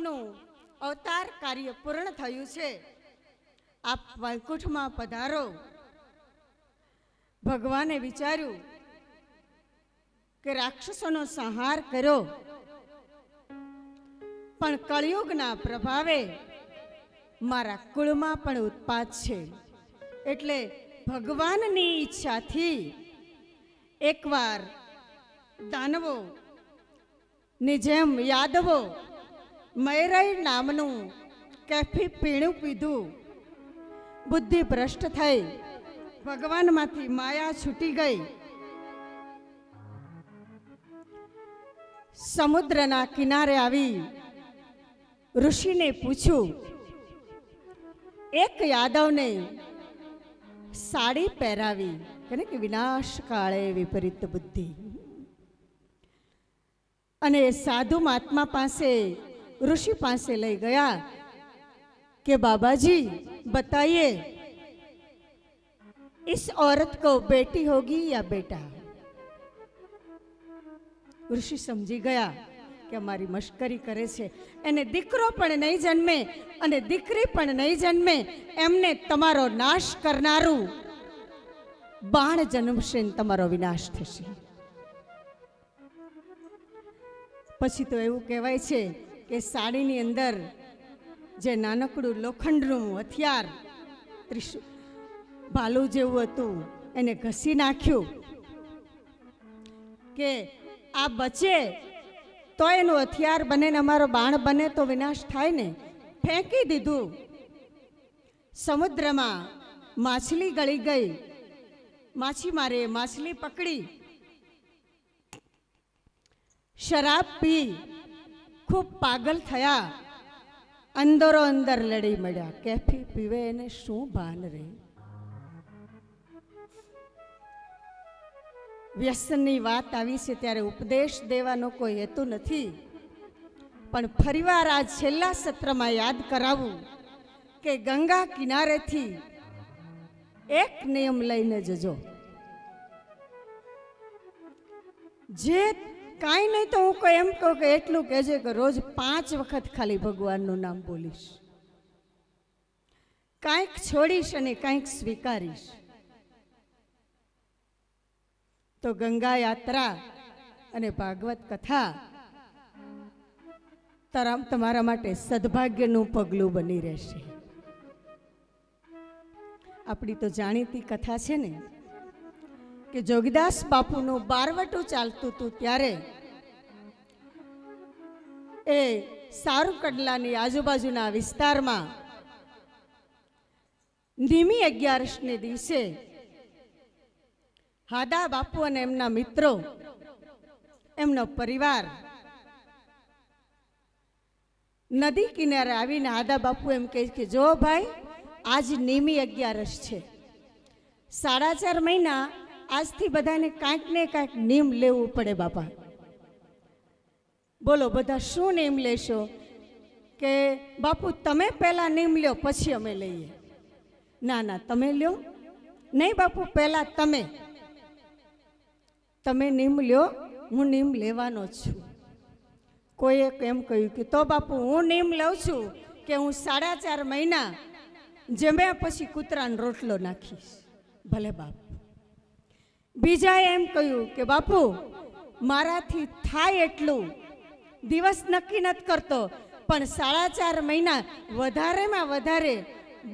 આપનું અવતાર કાર્ય પૂર્ણ થયું છે. આપ વૈકુંઠમાં પધારો. ભગવાને વિચાર્યું કે રાક્ષસોનો સંહાર કર્યો, પણ કળિયુગના પ્રભાવે મારા કુળમાં પણ ઉત્પાત છે, એટલે ભગવાનની ઈચ્છાથી એકવાર દાનવો ની જેમ યાદવો મયરઈ નામનું કેફી પીણું પીધું. બુદ્ધિ ભ્રષ્ટ થઈ, ભગવાનમાંથી માયા છૂટી ગઈ. સમુદ્રના કિનારે આવી ઋષિને પૂછ્યું. એક યાદવને સાડી પહેરાવી, કે વિનાશ કાળે વિપરીત બુદ્ધિ. અને સાધુ મહાત્મા પાસે ऋषि પાસે લઈ ગયા कि बाबा जी बताइए इस औरत को बेटी होगी या बेटा. ऋषि समझी गया कि हमारी मश्करी करे छे, एने दीकरो पण नहीं जन्मे अने दीकरी पण नहीं जन्मे, एमने तमारो नाश करनारू बाण जन्मशे ने तमारो विनाश थशे. पछी तो एवुं कहेवाय छे के साड़ीनी अंदर जे नानकड़ुं लोखंडनुं हथियार भालू जेवुं हतुं एने घसी नाख्युं के आ बचे तो एनुं हथियार बने ने अमारो बाण बने तो विनाश थाय ने. फेंकी दीधुं. समुद्रमा माछली गળી गई. माछीमारे माछली पकड़ी, शराब पी खूब पागल थया, अंदरो अंदर लड़ी मळ्या. केफी पीवे एने शुं भान रे. व्यसननी वात आवी छे त्यारे उपदेश देवानो कोई हेतु नथी, पण फरीवार आज छेल्ला सत्रमां याद करावुं के गंगा किनारेथी एक नियम लईने जजो. जे काई नहीं तो हूँ कोई एम कहूँ कि एटलू कहेजे कि रोज 5 वखत खाली भगवानનું नाम बोलीश, कांईक छोड़ीश अने कांईक स्वीकारीश. तो गंगा यात्रा अने भागवत कथा तमारा माटे सद्भाग्यनुं पगलुं बनी रहेशे. आपणी तो जाणीती कथा छे ने कि जोगीदास बापूनुं बारवटुं चालतुं हतुं त्यारे ए सारुकडलानी आजुबाजुना विस्तारमां निमी 11 ने दिवसे हादा बापू अने एमना मित्रों एमनो परिवार नदी किनारे आवीने हादा बापू एम कहे कि जो भाई आज निमी 11 छे, 4.5 महीना आजथी बधाने कांईक ने कांईक नियम लेवुं पड़े बापा. बोलो बधा शुं नियम लेशो? के बापू तमे पहला नियम ल्यो पछी अमे लईए. ना ना तमे ल्यो. नहीं बापू पहला तमे नियम ल्यो, हूँ नियम लेवानो छुं. कोईए एम कह्युं कि तो बापू हूँ नियम लઉં છું કે હું 4.5 મહિના जम्या पछी कूतरानो रोटलो नाखीश. भले बाप. बीजाए एम कह्युं कि बापू माराथी थाय एटलुं दिवस नक्की नथी करतो, पण 4.5 महीना वधारेमां वधारे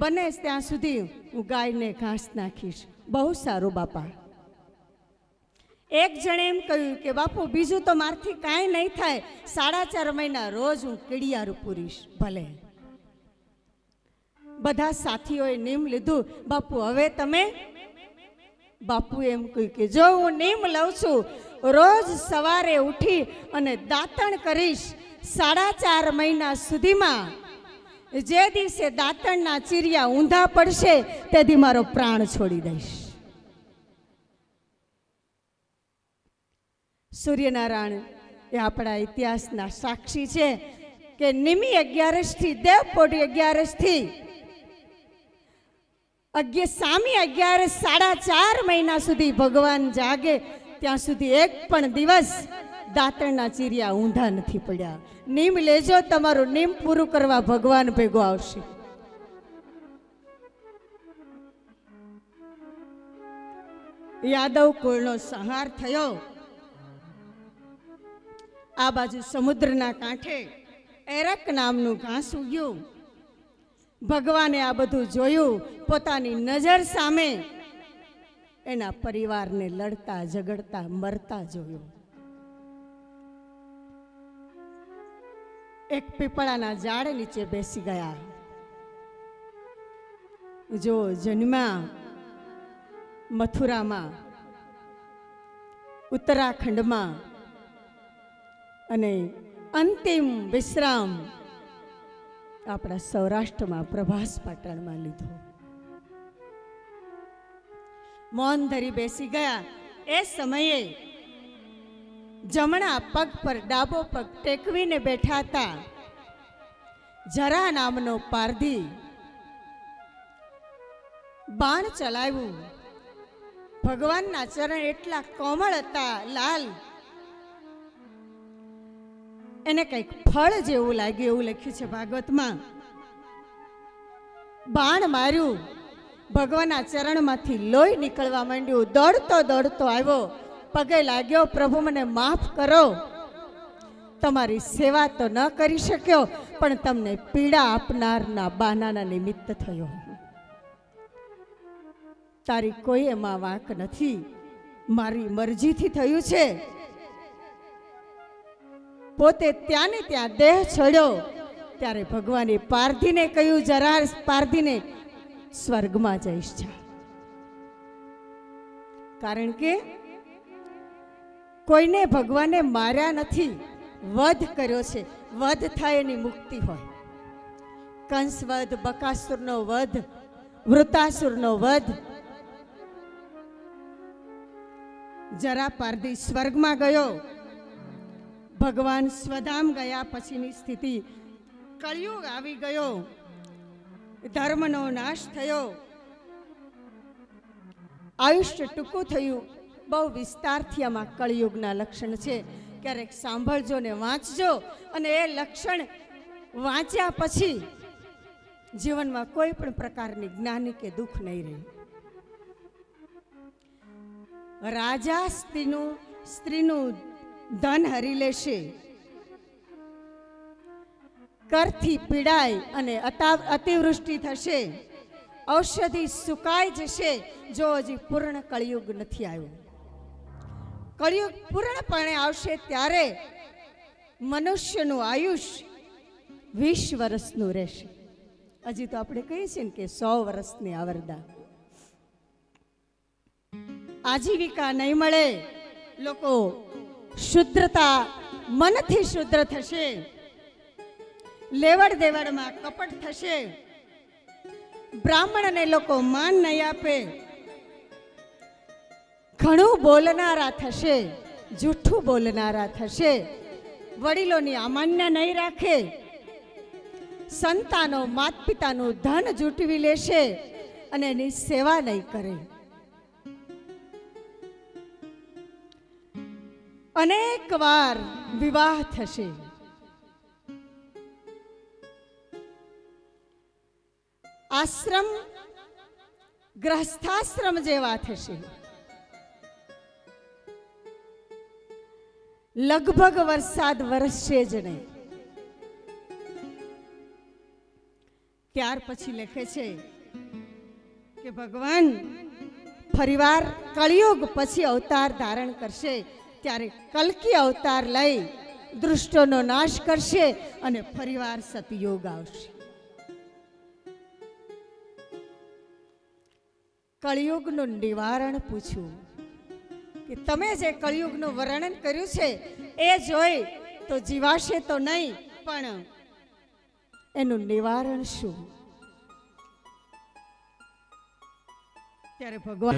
बने त्यां सुधी हूँ गायने घास नाखीश. बहु सारूं बापा. एक जणे एम कह्युं कि बापू बीजू तो मारथी कांई नहीं थाय, 4.5 महीना रोज हूँ कीड़ियारू पूरीश. भले. बधा साथीओए नियम लीधुं. बापू हवे तमे? बापू एम कह्युं कि जो हूँ नियम लઉં છું, रोज सवारे उठी अने दातण करीश. 4.5 महीना सुधीमां जे दिवसे दातणना चीरिया ऊंधा पड़शे ते दी मारो प्राण छोड़ी दईश. सूर्यनारायण ए आपणा इतिहासना साक्षी छे कि निमी 11 थी देवपोटी 11 थी सामी 11 4.5 महीना सुधी भगवान जागे त्या सुधी एक पण दिवस દાંતણના ચીરિયા ઊંધા નથી પડ્યા. નીમ લેજો, તમારું નીમ પૂરું કરવા ભગવાન ભેગો આવશે. યાદવ કુળનો સંહાર થયો. આ બાજુ સમુદ્રના કાંઠે એરક નામનું ઘાસ ઉગ્યું. ભગવાને આ બધું જોયું, પોતાની નજર સામે એના પરિવારને લડતા ઝઘડતા મરતા જોયું. એક પીપળાના ઝાડ નીચે બેસી ગયા. જો જન્મ્યા મથુરામાં, ઉત્તરાખંડમાં, અને અંતિમ વિશ્રામ આપણા સૌરાષ્ટ્રમાં પ્રભાસ પાટણમાં લીધો. મૌન ધરી બેસી ગયા. એ સમયે જમણા પગ પર ડાબો પગ ટેકવીને બેઠા હતા જરા નામનો પારધી. બાણ ચલાવ્યું. ભગવાનના ચરણ એટલા કોમળ હતા, લાલ. એને કંઈક ફળ જેવું લાગ્યું, એવું લખ્યું છે ભાગવતમાં. બાણ માર્યું, ભગવાનના ચરણમાંથી લોહી નીકળવા માંડ્યું. દોડતો દોડતો આવ્યો, પગે લાગ્યો, પ્રભુ મને માફ કરો, તમારી સેવા તો ન કરી શક્યો, પણ તમને પીડા આપનારના બાનાના નિમિત્ત થયો. તારી કોઈ એમાં વાંક નથી, મારી મરજીથી થયું છે. પોતે ત્યાં ને ત્યાં દેહ છોડ્યો. ત્યારે ભગવાને પારધીને કહ્યું, જરા પારધીને સ્વર્ગમાં જઈશ જા. કારણ કે કોઈને ભગવાને માર્યા નથી, વધ કર્યો છે. વધ થાય એની મુક્તિ હોય. કંસ વધ, બકાસુરનો વધ, વૃતાસુરનો વધ. જરા પારધી સ્વર્ગમાં ગયો. ભગવાન સ્વધામ ગયા પછીની સ્થિતિ, કળિયુગ આવી ગયો. ધર્મનો નાશ થયો, આયુષ્ય ટૂંકું થયું. બહુ વિસ્તારથી આમાં કળિયુગના લક્ષણ છે. ક્યારેક સાંભળજો ને વાંચજો, અને એ લક્ષણ વાંચ્યા પછી જીવનમાં કોઈ પણ પ્રકારની જ્ઞાની કે દુઃખ નહીં રહે. રાજા સ્ત્રીનું ધન હરી લેશે, કરથી પીડાય અને અતિવૃષ્ટિ થશે, ઔષધિ સુકાઈ જશે, જો હજી પૂર્ણ કળિયુગ નથી આવ્યો. કળિયુગ પૂર્ણપણે આવશે ત્યારે મનુષ્યનું આયુષ્ય 20 વર્ષનું રહેશે. હજી તો આપણે કહીએ છીએ ને કે 100 વર્ષની આવરદા. આજીવિકા નહીં મળે, લોકો શુદ્ધતા મનથી શુદ્ધ થશે, લેવડ દેવડમાં કપટ થશે, બ્રાહ્મણને લોકો માન નહીં આપે, ઘણું બોલનારા થશે, જૂઠું બોલનારા થશે, વડીલોની અમાન્ય નહીં રાખે, સંતાનો માત પિતાનું ધન જૂટવી લેશે અને એની સેવા નહીં કરે. અનેક વાર વિવાહ થશે. આશ્રમ ગ્રહસ્થાશ્રમ જેવા થશે. લગભગ વરસાદ વરસશે જ નહીં. ત્યાર પછી લખે છે કે ભગવાન ફરીવાર કળિયુગ પછી અવતાર ધારણ કરશે. ત્યારે કલ્કી અવતાર લઈ દુષ્ટોનો નાશ કરશે અને ફરીવાર સતયુગ આવશે. કળિયુગનું નિવારણ પૂછ્યું કે તમે જે કળિયુગનું વર્ણન કર્યું છે એ જોઈ તો જીવાશે તો નહીં, પણ એનું નિવારણ શું? ત્યારે ભગવાન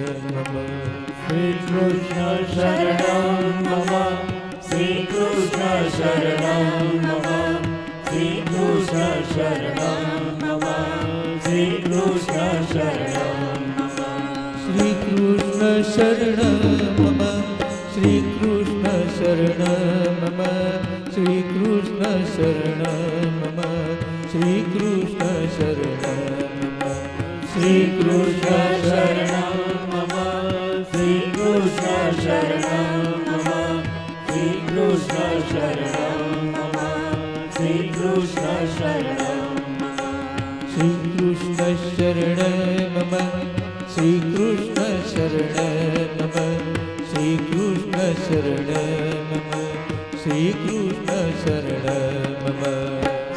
શ્રી કૃષ્ણ શરણં મમ, શ્રી કૃષ્ણ શરણં મમ, શ્રી કૃષ્ણ શરણં મમ, શ્રી કૃષ્ણ શરણં મમ, શ્રી કૃષ્ણ શરણં મમ, શ્રી કૃષ્ણ શરણં કૃષ્ણ શરણમ મમ શ્રી કૃષ્ણ શરણમ મમ શ્રી કૃષ્ણ શરણમ મમ શ્રી કૃષ્ણ શરણમ મમ શ્રી કૃષ્ણ શરણમ મમ શ્રી કૃષ્ણ શરણમ શ્રી કૃષ્ણ શરણમ મમ શ્રી કૃષ્ણ શરણમ મમ શ્રી કૃષ્ણ શરણમ મમ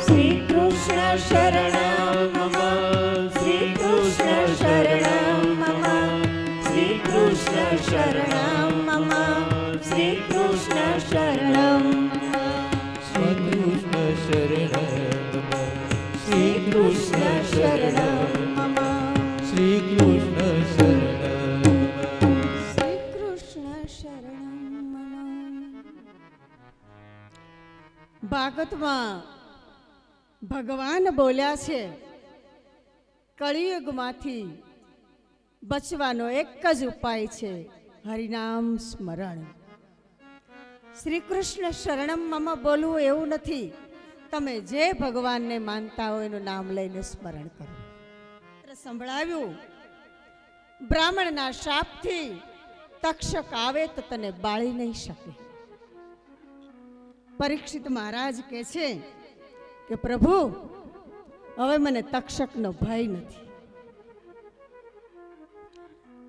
શ્રી કૃષ્ણ શરણમ મમ શ્રી કૃષ્ણ શરણમ મમ શ્રી કૃષ્ણ શરણમ મમ શ્રી કૃષ્ણ શરણમ મમ શ્રી કૃષ્ણ શરણમ શ્રી કૃષ્ણ શરણમ મમ શ્રી કૃષ્ણ શરણમ મમ શ્રી કૃષ્ણ શરણમ શ્રી કૃષ્ણ શરણમ મમ. ભાગવતમાં ભગવાન બોલ્યા છે, કળિયુગમાંથી બચવાનો એક જ ઉપાય છે, હરિનામ સ્મરણ. શ્રી કૃષ્ણ શરણમ મમ બોલવું એવું નથી, તમે જે ભગવાનને માનતા હો એનું નામ લઈને સ્મરણ કરો. સંભળાવ્યું, બ્રાહ્મણના શાપથી તક્ષક આવે તો તને બાળી નહીં શકે. પરીક્ષિત મહારાજ કહે છે કે પ્રભુ, હવે મને તક્ષકનો ભય નથી.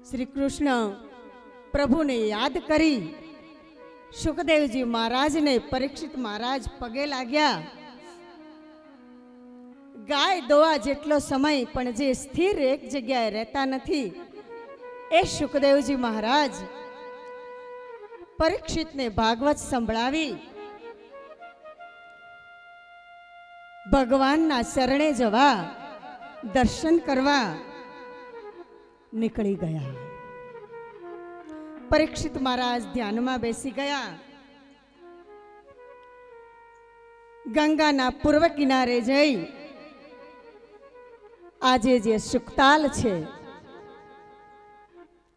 શ્રી કૃષ્ણ પ્રભુને યાદ કરી સુખદેવજી મહારાજને પરીક્ષિત મહારાજ પગે લાગ્યા. ગાય દોવા જેટલો સમય પણ જે સ્થિર એક જગ્યાએ રહેતા નથી, એ સુખદેવજી મહારાજ પરીક્ષિતને ભાગવત સંભળાવી ભગવાનના શરણે જવા, દર્શન કરવા નીકળી ગયા. પરીક્ષિત મહારાજ ધ્યાનમાં બેસી ગયા. ગંગાના પૂર્વ કિનારે જઈ આજે જે સુખતાલ છે,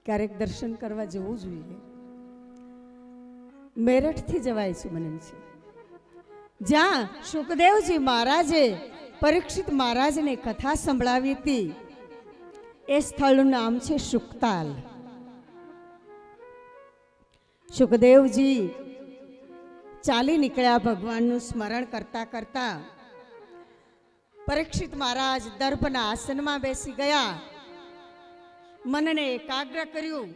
ક્યારેક દર્શન કરવા જવું જોઈએ. મેરઠથી જવાય છે મને એમ છે, જ્યાં સુખદેવજી મહારાજે પરીક્ષિત મહારાજને કથા સંભળાવી હતી. એ સ્થળનું નામ છે સુખતાલ. સુખદેવજી ચાલી નીકળ્યા ભગવાનનું સ્મરણ કરતા કરતા. પરીક્ષિત મહારાજ દર્ભના આસનમાં બેસી ગયા, મનને એકાગ્ર કર્યું,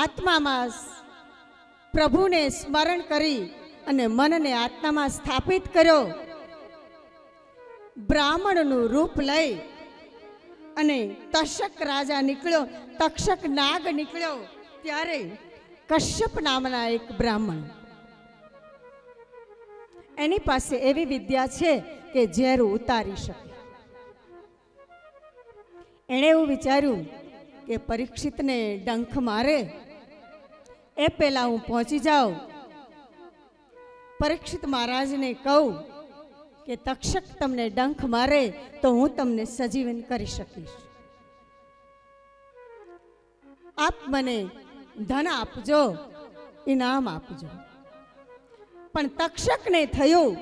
આત્મામાં પ્રભુને સ્મરણ કરી અને મનને આત્મામાં સ્થાપિત કર્યો. બ્રાહ્મણનું રૂપ લઈ અને તક્ષક રાજા નીકળ્યો, તક્ષક નાગ નીકળ્યો. ત્યારે કશ્યપ નામના એક બ્રાહ્મણ, એની પાસે એવી વિદ્યા છે કે ઝેર ઉતારી શકે. એણે એવું વિચાર્યું કે પરીક્ષિતને ડંખ મારે એ પહેલા હું પહોંચી જાઉં, પરીક્ષિત મહારાજને કહું કે તક્ષક તમને ડંખ મારે તો હું તમને સજીવન કરી શકીશ. આપ મને ધન આપજો, ઇનામ આપજો. પણ તક્ષકને થયું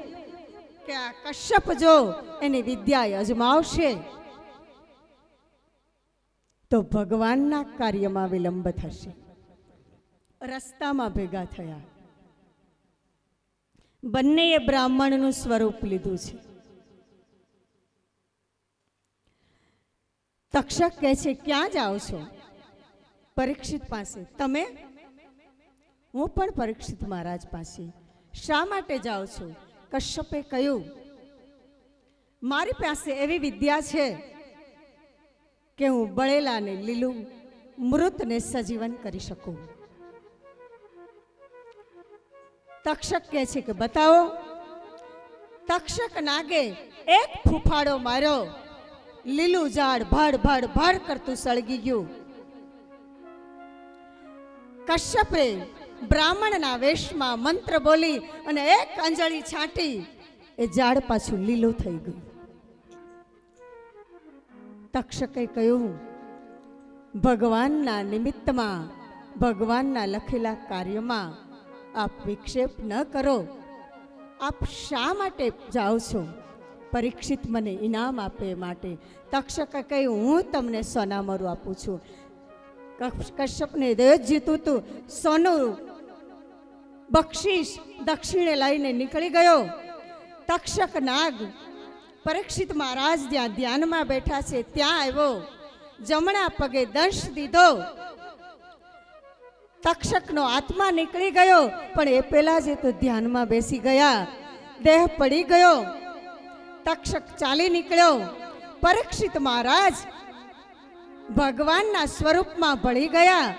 કે આ કશ્યપ જો એની વિદ્યા અજમાવશે તો ભગવાનના કાર્યમાં વિલંબ થશે. રસ્તામાં ભેગા થયા. બંનેએ બ્રાહ્મણનું સ્વરૂપ લીધું છે. તક્ષક કહે છે, ક્યાં જાઓ છો? પરીક્ષિત પાસે. તમે? હું પણ પરીક્ષિત મહારાજ પાસે. શા માટે જાઓ છો? કશ્યપે કહ્યું, મારી પાસે એવી વિદ્યા છે કે હું બળેલાને લીલું, મૃતને સજીવન કરી શકું. તક્ષક કહે છે કે બતાવો. તક્ષક નાગે એક ફૂફાડો માર્યો, લીલું ઝાડ ભડ ભડ ભડ કરતું સળગી ગયું. કશ્યપે બ્રાહ્મણના વેશમાં મંત્ર બોલી અને એક અંજળી છાંટી, એ ઝાડ પાછું લીલું થઈ ગયું. તક્ષકે કહ્યું, ભગવાનના નિમિત્તમાં, ભગવાનના લખેલા કાર્યમાં આપ વિક્ષેપ ન કરો. આપ શા માટે જાઓ છો? પરીક્ષિત મને ઇનામ આપે માટે. તક્ષકે કહ્યું, હું તમને સોનામરું આપું છું. કશ્યપને દેહ જીતું હતું, સોનું બક્ષિસ દક્ષિણે લઈને નીકળી ગયો. તક્ષક નાગ પરીક્ષિત મહારાજ જ્યાં ધ્યાનમાં બેઠા છે ત્યાં આવ્યો, જમણા પગે દંશ દીધો. તક્ષકનો આત્મા નીકળી ગયો, પણ એ પહેલા જ તો ધ્યાનમાં બેસી ગયા. દેહ પડી ગયો. તક્ષક ચાલી નીકળ્યો. પરીક્ષિત મહારાજ ભગવાનના સ્વરૂપમાં ભળી ગયા.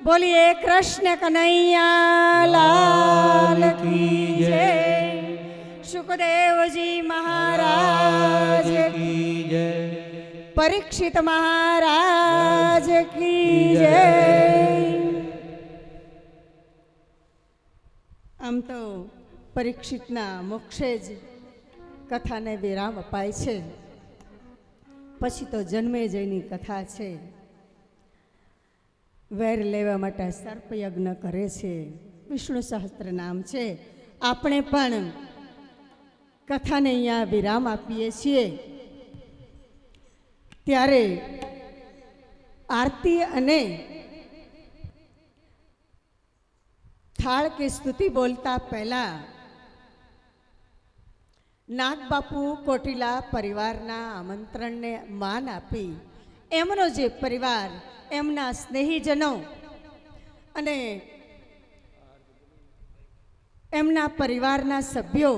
બોલીએ કૃષ્ણ કનૈયા લાલ કી જય. સુખદેવજી મહારાજ કી જય. પરીક્ષિત મહારાજ કી જય. આમ તો પરીક્ષિતના મોક્ષે જ કથાને વિરામ અપાય છે. પછી તો જન્મેજયની કથા છે. વેર લેવા માટે સર્પયજ્ઞ કરે છે. વિષ્ણુ સહસ્ત્ર નામ છે. આપણે પણ કથાને અહીંયા વિરામ આપીએ છીએ. ત્યારે આરતી અને થાળ કે સ્તુતિ બોલતા પહેલા નાગબાપુ કોટીલા પરિવારના આમંત્રણને માન આપી એમનો જે પરિવાર, એમના સ્નેહીજનો અને એમના પરિવારના સભ્યો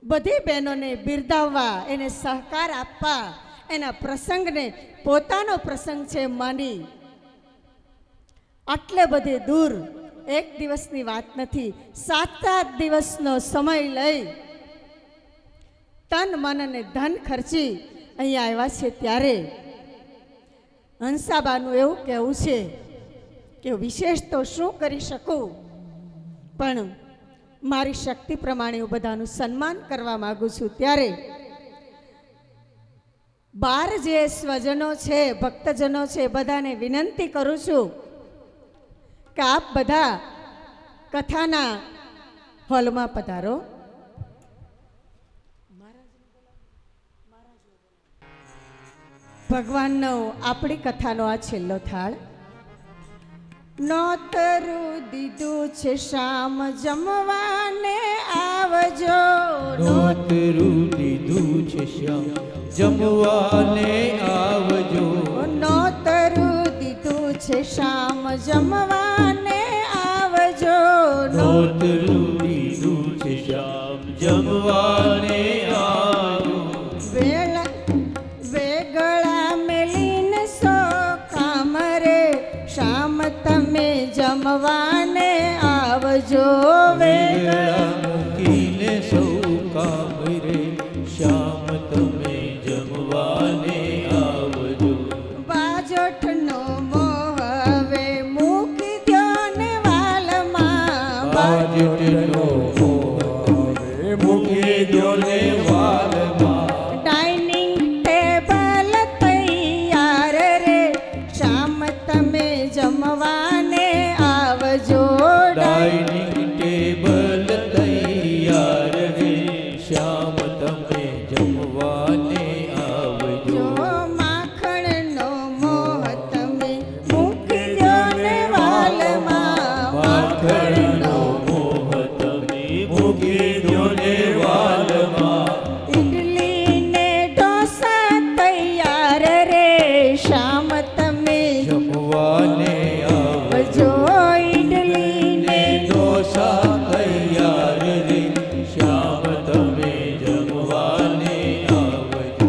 બધી બહેનોને બિરદાવવા, એને સહકાર આપવા, એના પ્રસંગને પોતાનો પ્રસંગ છે માની આટલે બધે દૂર, એક દિવસની વાત નથી, 7 દિવસનો સમય લઈ તન મન અને ધન ખર્ચી અહીંયા આવ્યા છે. ત્યારે હંસાબાનું એવું કહેવું છે કે વિશેષ તો શું કરી શકું, પણ મારી શક્તિ પ્રમાણે હું બધાનું સન્માન કરવા માગું છું. ત્યારે 12 જે સ્વજનો છે, ભક્તજનો છે, બધાને વિનંતી કરું છું કે આપ બધા કથાના હોલમાં પધારો. ભગવાનનો આપણી કથાનો આ છેલ્લો થાળ. નોતરું દીધું છે શામ જમવાને આવજો. નોતરું દીધું છે શ્યામ જમવાને આવજો. નોતરું દીધું છે શામ જમવાને આવજો. નોતરું દીધું છે શ્યામ જમવાને આવજો. વેગળા મેલીને સો કામ રે શામ તમે જમવાને આવજો. વેગળા મૂકીને સૌ કામ રે શ્યામ તમે જમવાને આવજો. બાજોઠનો મોહ હવે મૂકી દ્યો ને વાલમાં. બાજટનો મોહ મૂકી દ્યો ને વાલમાં. ડાઇનિંગ ટેબલ તૈયાર રે શામ તમે જમવાને આવજો. ડાઇનિંગ ટેબલ તૈયાર રે શ્યામ તમે જમવાને આવજો. માખણનો મોહ તમે મૂકી દ્યો ને વાલમાં. માખણનો મોહ તમે મૂકી દ્યો ને વાલમાં. ઇડલી ને ઢોસા તૈયાર રે શામ તમે જમવાને આવજો. આવજો. ઇડલી ને ઢોસા તૈયાર રે શ્યામ તમે જમવાને આવજો.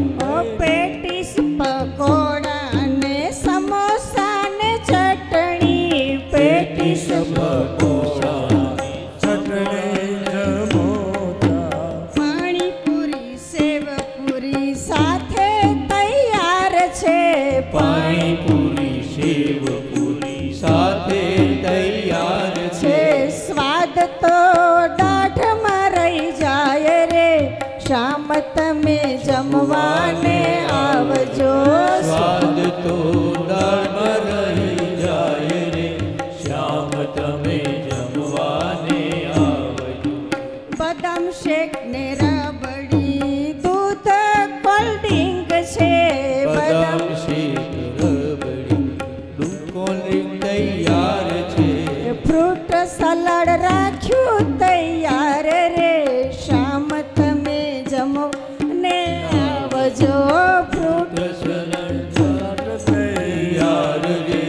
પેટીસ પકોડા ને સમોસા ને ચટણી. પેટીસ પકોડા ચટણી જમોતા. પાણીપુરી સેવપુરી સાથે તૈયાર છે. પાણીપુરી સેવપુરી સાથે તૈયાર છે. છે સ્વાદ તો દાઢમાં રહી જાય રે શામ તમે જમવાને આવજો. સ્વાદ તો દાળમાં રહી જાય રે શ્યામ તમે જમવાને શેક ને રબડી દૂધ કોલ્ડ ડ્રિંક છે બદામ શેક રબડી દૂધ કોલ્ડ ડ્રિંક તૈયાર છે ફ્રૂટ સલાડ રાખ્યું તૈયાર રે શામ તમે જમો ને આવજો ફ્રૂટ સલાડ તૈયાર રે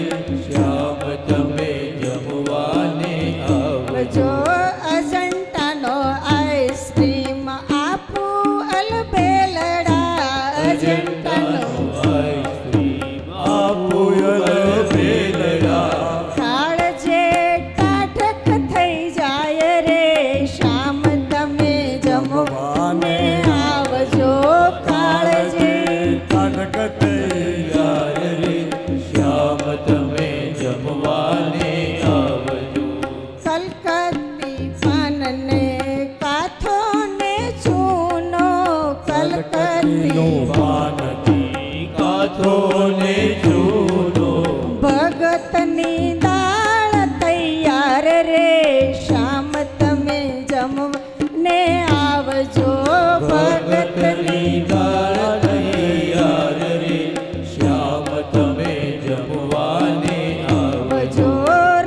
શ્યામ તમે જમવાને આવજો જો અજંટાનો આઈસ્ક્રીમ આપું અલબેલડા અજંટાનો આઈસ્ક્રીમ આપું અલબેલડા કાળજે ટાઢક થઈ જાય રે શામ તમે જમવાને આવજો કાળજે તૈયાર રે શ્યામ તમે જમવાને આવજો કલકત્તી પાનને કાથો ને ચૂનો કલકત્તી પાનથી કાથો ને ચૂનો ભગતની દાળ તૈયાર રે શામ તમે જમવાને આવજો ભગતની ભગતની દાળ તૈયાર રે શ્યામ તમે જમવાને આવજો આવજો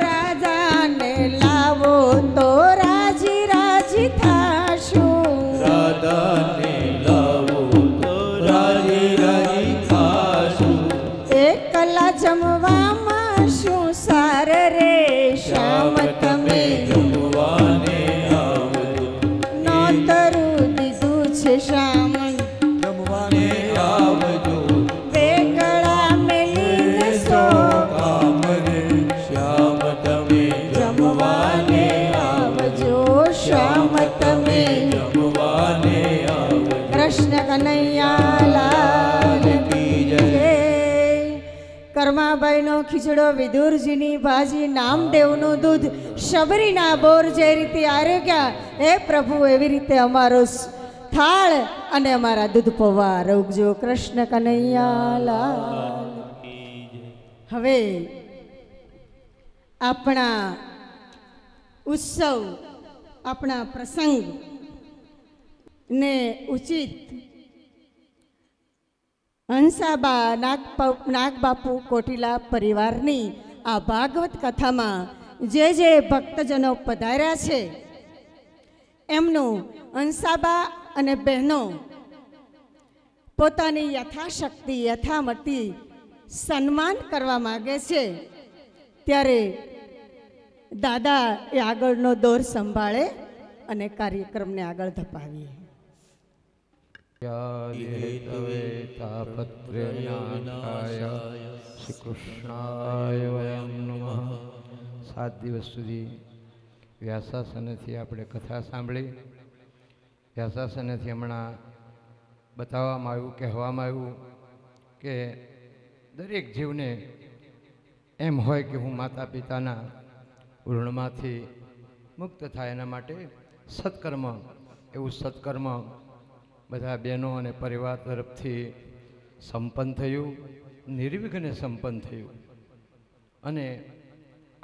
રાજાને લાવો તો રાજી રાજી થાશું રાધાને લાવો તો રાજી રાજી થાશું એકલા જમવામાં શું સાર રે શામ તમે જમવાને આવજો નોતરું દીધું છે શામ જમવાને આવજો બેગળા મેલીને સો કામ રે શ્યામ તમે જમવાને આવજો શામ તમે જમવાને આવજો કૃષ્ણ કનૈયા લાલ કી જય. જય. કર્માબાઈનો ખીચડો વિદુરજીની ભાજી નામદેવનું દૂધ શબરીના બોર જે રીતે આરોગ્ય હે પ્રભુ એવી રીતે અમારો થાળ અને અમારા દૂધ પૌવા આરોગજો કૃષ્ણ કનૈયા લાલ. હવે આપણા ઉત્સવ આપણા પ્રસંગ ને ઉચિત હંસાબા નાગબાપુ કોટીલા પરિવારની આ ભાગવત કથામાં જે ભક્તજનો પધાર્યા છે એમનું હંસાબા અને બહેનો પોતાની યથાશક્તિ યથામતિ સન્માન કરવા માગે છે ત્યારે દાદા એ આગળનો દોર સંભાળે અને કાર્યક્રમને આગળ ધપાવીએ. હેતવે તાપત્રયાનાય શ્રી કૃષ્ણાય વયમ નમઃ. 7 દિવસ સુધી વ્યાસાસનેથી આપણે કથા સાંભળી. વ્યાસાસનેથી હમણાં બતાવવામાં આવ્યું, કહેવામાં આવ્યું કે દરેક જીવને એમ હોય કે હું માતા પિતાના ઋણમાંથી મુક્ત થાય એના માટે સત્કર્મ, એવું સત્કર્મ બધા બહેનો અને પરિવાર તરફથી સંપન્ન થયું, નિર્વિઘ્ને સંપન્ન થયું. અને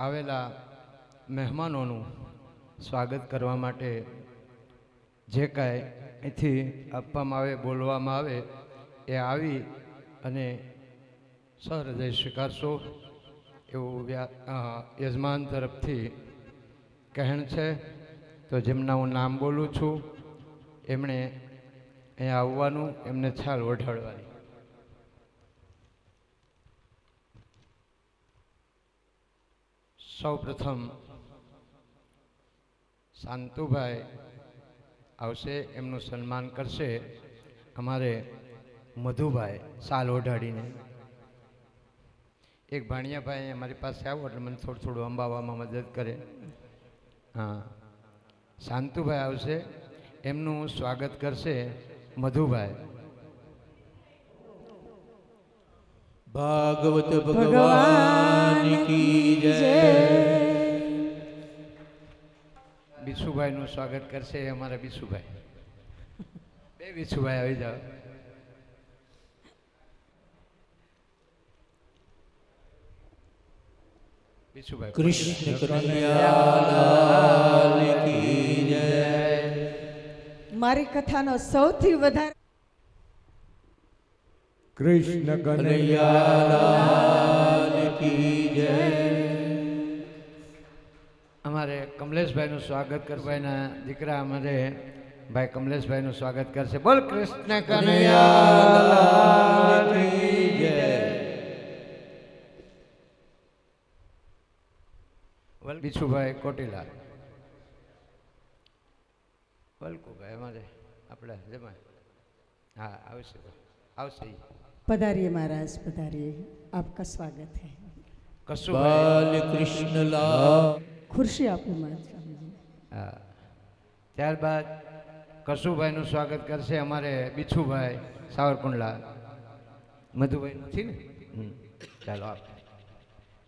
આવેલા મહેમાનોનું સ્વાગત કરવા માટે જે કાંઈ અહીંથી આપવામાં આવે, બોલવામાં આવે એ આવી અને સહૃદય સ્વીકારશો એવું યજમાન તરફથી કહેણ છે. તો જેમના હું નામ બોલું છું એમણે અહીંયા આવવાનું, એમને છાલ ઓઢાડવાની. સૌ પ્રથમ શાંતુભાઈ આવશે, એમનું સન્માન કરશે અમારે મધુભાઈ સાલ ઓઢાડીને. એક ભાણિયાભાઈ અમારી પાસે આવો એટલે મને થોડું અંબાવામાં મદદ કરે. હા, શાંતુભાઈ આવશે, એમનું સ્વાગત કરશે મધુભાઈ. ભાગવત ભગવાન કી જય. બીસુભાઈનું સ્વાગત કરશે અમારા બીસુભાઈ. બે બીસુભાઈ આવી જાઓ. બીસુભાઈ કૃષ્ણ કનૈયા લાલ કી જય. મારી કથાનો સૌથી વધારે કૃષ્ણ કનૈયાલાલ કી જય. અમારે કમલેશભાઈનું સ્વાગત કરવાના દીકરા અમારે ભાઈ કમલેશભાઈનું સ્વાગત કરશે. બોલ કૃષ્ણ કનૈયાલાલ કી જય. બીછુભાઈ કોટીલા, વલકુભાઈ અમારે આપણે જમાય. હા આવશે આવશે. पधारिए महाराज, पधारिए, आपका स्वागत है. કશુભાઈ બાલ કૃષ્ણ લાલ. खुर्शी आपको महाराज स्वामी जी. હા ત્યારબાદ કશુભાઈનું સ્વાગત કરશે અમારે બીછુભાઈ સાવરકુંડલા. મધુભાઈ નથી ને? ચાલો આપ.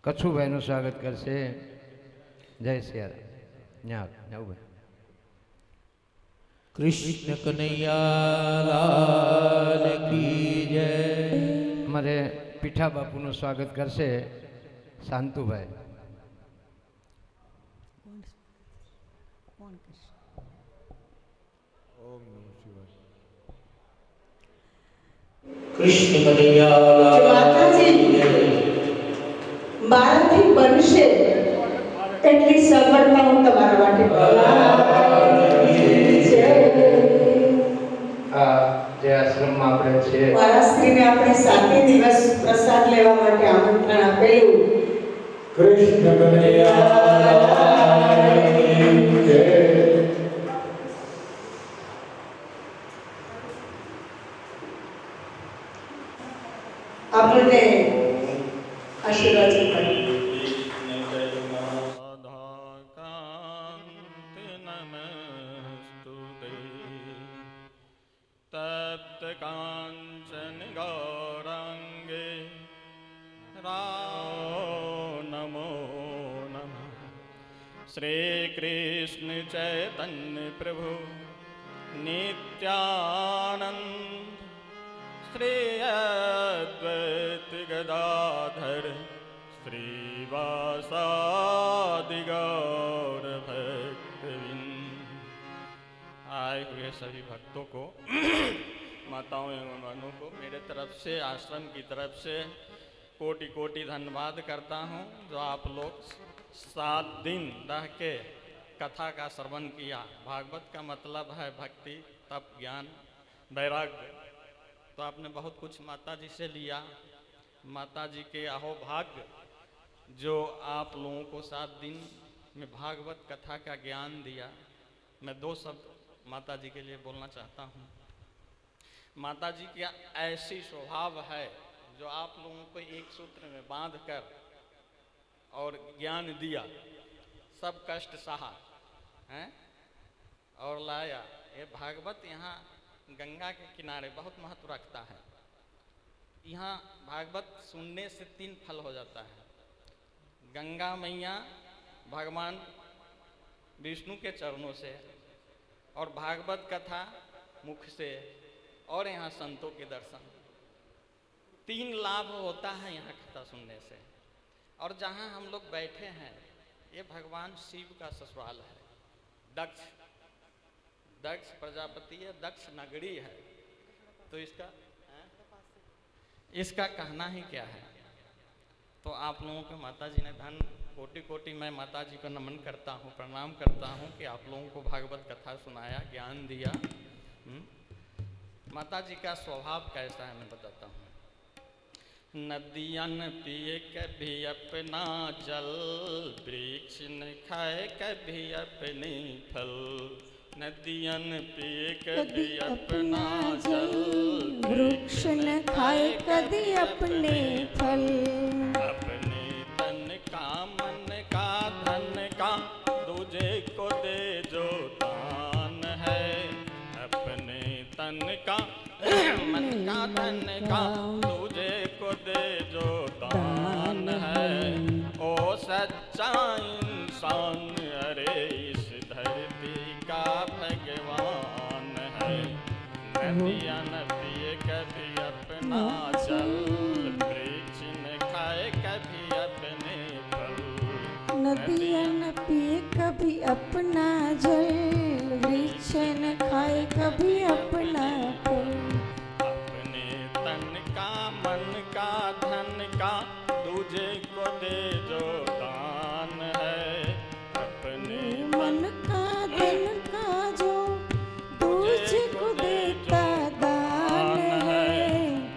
કચ્છુભાઈનું સ્વાગત કરશે જય સિયારામ. ન્યા ભાઈ કૃષ્ણ કનૈયાલાલ કી જય. અમારે પીઠા બાપુનું સ્વાગત કરશે શાંતુભાઈ. કૃષ્ણ કનૈયાલાલ માતાજી મારાથી બનશે એટલી સગવડતા હું તમારા માટે આ જે આશ્રમમાં આપણે છીએ મારા સ્ત્રીને આપણે 7 દિવસ પ્રસાદ લેવા માટે આમંત્રણ આપેલું. કૃષ્ણ કનૈયાલાલ કી જય. આપણને આશીર્વાદ આપે. कांचन गौरांगे नमो नमः. श्री कृष्ण चैतन्य प्रभु नित्यानंद श्री अद्वैत गदाधर श्रीवासादि गौर भक्तवृंद. आए हुए सभी भक्तों को माताओं एवं बहनों को मेरे तरफ से, आश्रम की तरफ से कोटि कोटि धन्यवाद करता हूँ जो आप लोग 7 दिन रह के कथा का श्रवण किया. भागवत का मतलब है भक्ति, तप, ज्ञान, वैराग्य. तो आपने बहुत कुछ माता जी से लिया. माता जी के अहोभाग्य जो आप लोगों को 7 दिन में भागवत कथा का ज्ञान दिया. मैं 2 शब्द माता जी के लिए बोलना चाहता हूँ. माता जी का ऐसी स्वभाव है जो आप लोगों को एक सूत्र में बांध कर और ज्ञान दिया, सब कष्ट सहा हैं और लाया. ये भागवत यहाँ गंगा के किनारे बहुत महत्व रखता है. यहाँ भागवत सुनने से 3 फल हो जाता है. गंगा मैया भगवान विष्णु के चरणों से, और भागवत कथा मुख से, और यहाँ संतों के दर्शन. 3 लाभ होता है यहाँ कथा सुनने से. और जहाँ हम लोग बैठे हैं ये भगवान शिव का ससुराल है. दक्ष प्रजापति है, दक्ष नगरी है. तो इसका कहना ही क्या है. तो आप लोगों के माता जी ने धन कोटि कोटि मैं माता जी को नमन करता हूँ, प्रणाम करता हूँ कि आप लोगों को भागवत कथा सुनाया, ज्ञान दिया. माता जी का स्वभाव कैसा है मैं बताता हूँ. नदियन पिए कभी अपना जल, वृक्ष न खाए कभी अपने फल. नदियन पिए कभी अपना जल, वृक्ष न खाए कदी अपने फल. अपने तन का मन का धन का दूजे को दे जो दान है. अपने तन का मन का धन का दूजे को दे जो दान है. ओ सच्चा इंसान अरे इस धरती का भगवान है. नदियाँ न पिए कभी अपना जल, वृक्ष न खाए कभी अपने फल. नदियाँ न पिए कभी अपना जल, वृक्ष न खाए कभी अपना फल। अपने तन का मन का धन का दूजे को दे जो दान है। अपने मन का धन का जो दूजे को देता दान है।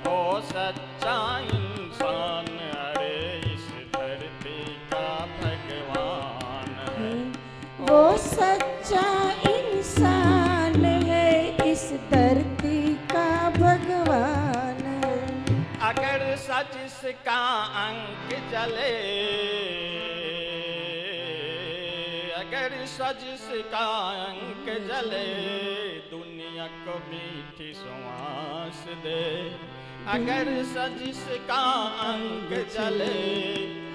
ओ सच्चा इंसान अरे इस धरती का भगवान है। वो सच्चा इंसान है इस धरती का भगवान है। अगर सच का अंक जले, अगर सच का अंक जले, दुनिया को मीठी सुवास दे। अगर सच का अंक जले,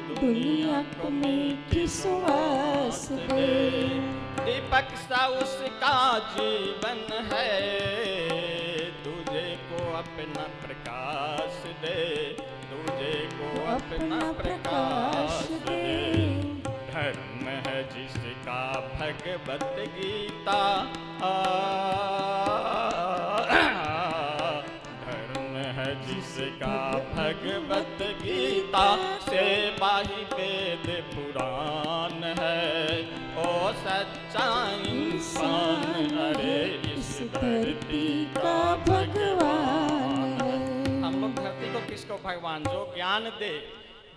दुनिया को मीठी सुवास दे। दीपक सा उसका जीवन है, तुझे को अपना प्रकाश दे। तुझे को अपना प्रकाश दे। धर्म है जिसका भगवत गीता, धर्म है जिसका भगवत गीता, सेवा ही वेद पुराण है। ओ सच्चा इंसान अरे इस धरती का भगवान है। हम लोग धरती को किसको भगवान, जो ज्ञान दे,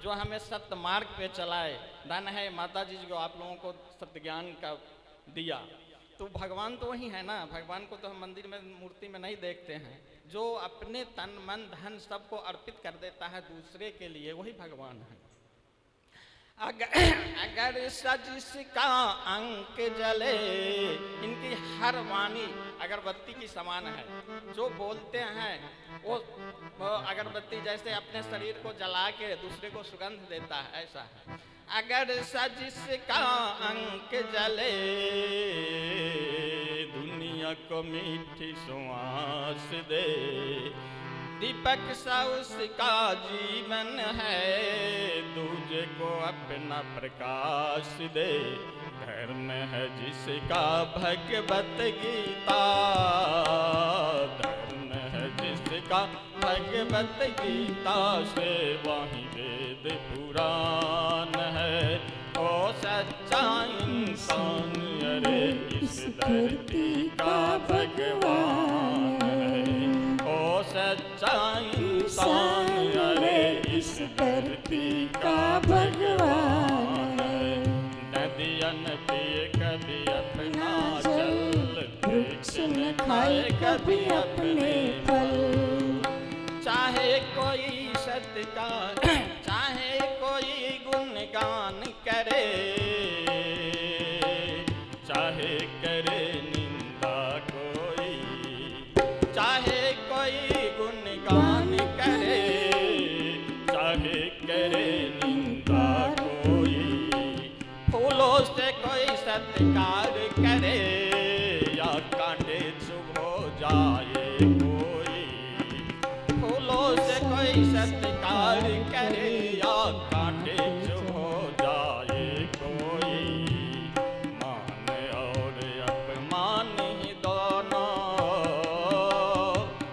जो हमें सत्य मार्ग पे चलाए। धन है माता जी जो आप लोगों को सत्य ज्ञान का दिया, तो भगवान तो वही है ना। भगवान को तो हम मंदिर में मूर्ति में नहीं देखते हैं। जो अपने तन मन धन सबको अर्पित कर देता है दूसरे के लिए, वही भगवान है। अगर सजिश का अंक जले, इनकी हर वाणी अगरबत्ती की समान है। जो बोलते हैं वो अगरबत्ती जैसे अपने शरीर को जला के दूसरे को सुगंध देता है, ऐसा है। अगर सजिश का अंक जले, दुनिया को मीठी सुवास दे। दीपक सा उसका जीवन है, दूजे को अपना प्रकाश दे। धर्म है जिसका भगवत गीता, धर्म है जिसका भगवत गीता, से वही वेद पुराण है। ओ सच्चा इंसान अरे इस धरती का भगवान है। ओ सच्चा इंसान अरे इस धरती का भगवान है। नदियन पिए कभी अपना जल, वृक्ष न खाए कभी अपने फल। चाहे कोई सत्य का, चाहे कोई गुणगान करे, चाहे करे निंदा कोई, चाहे कोई गुणगान करे, चाहे करे निंदा कोई। फूलों से कोई सत्कार करे, या कांटे चुभ हो जाए कोई। फूलों से कोई सत्कार करे, या कांटे चुभ हो जाए कोई। मान और अपमान ही दोनों,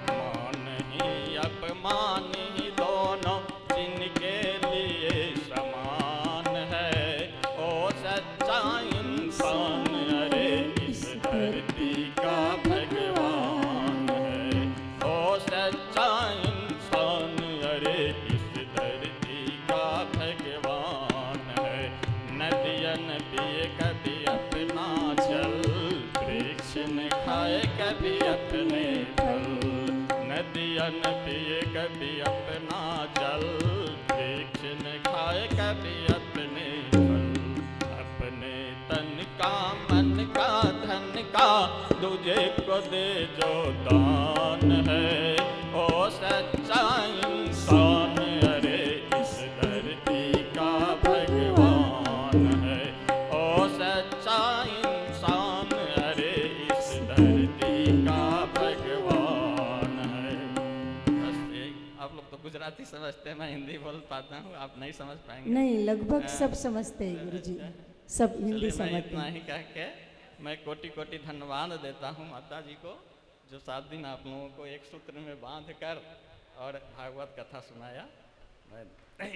मान ही अपमान ही दोनों, जिनके लिए समान है। ओ सच्चा इंसान अरे इस धरती का भगवान है। ओ सच्चा इंसान अरे इस धरती का भगवान है। नदियन पिए कभी अपना जल, वृक्ष न खाए कभी अपने फल। नदियन पिए कभी अपना जल, वृक्ष न खाए कभी अपने फल। अपने तन का मन का धन का दूजे को दे जो दान है। ओ सच्चा इंसान अरे इस धरती का भगवान है। ओ सच्चा इंसान अरे इस धरती का भगवान है। बस यही। आप लोग तो गुजराती समझते हैं, मैं हिंदी बोल पाता हूँ, आप नहीं समझ पाएंगे। नहीं, लगभग सब समझते हैं गुरुजी, सब हिंदी चलिए, मैं समझते इतना हैं। ही कह के मैं कोटि कोटि धन्यवाद देता हूँ माता जी को, जो 7 दिन आप लोगों को एक सूत्र में बांध कर और भागवत कथा सुनाया। मैं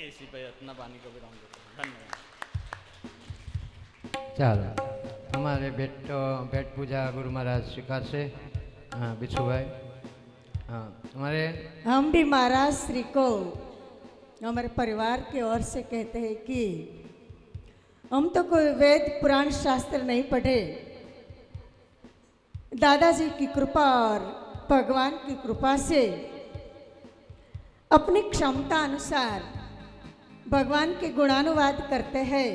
इसी पे अपना वाणी को विराम देता हूँ। धन्यवाद। ચાલો અમારે ભેટ પૂજા ગુરુ મહારાજ સ્વીકારશે. હા બિછુભાઈ. हाँ हमारे हम भी महाराज श्री को हमारे परिवार की ओर से कहते हैं कि हम तो कोई वेद पुराण शास्त्र नहीं पढ़े, दादाजी की कृपा और भगवान की कृपा से अपनी क्षमता अनुसार भगवान के गुणानुवाद करते हैं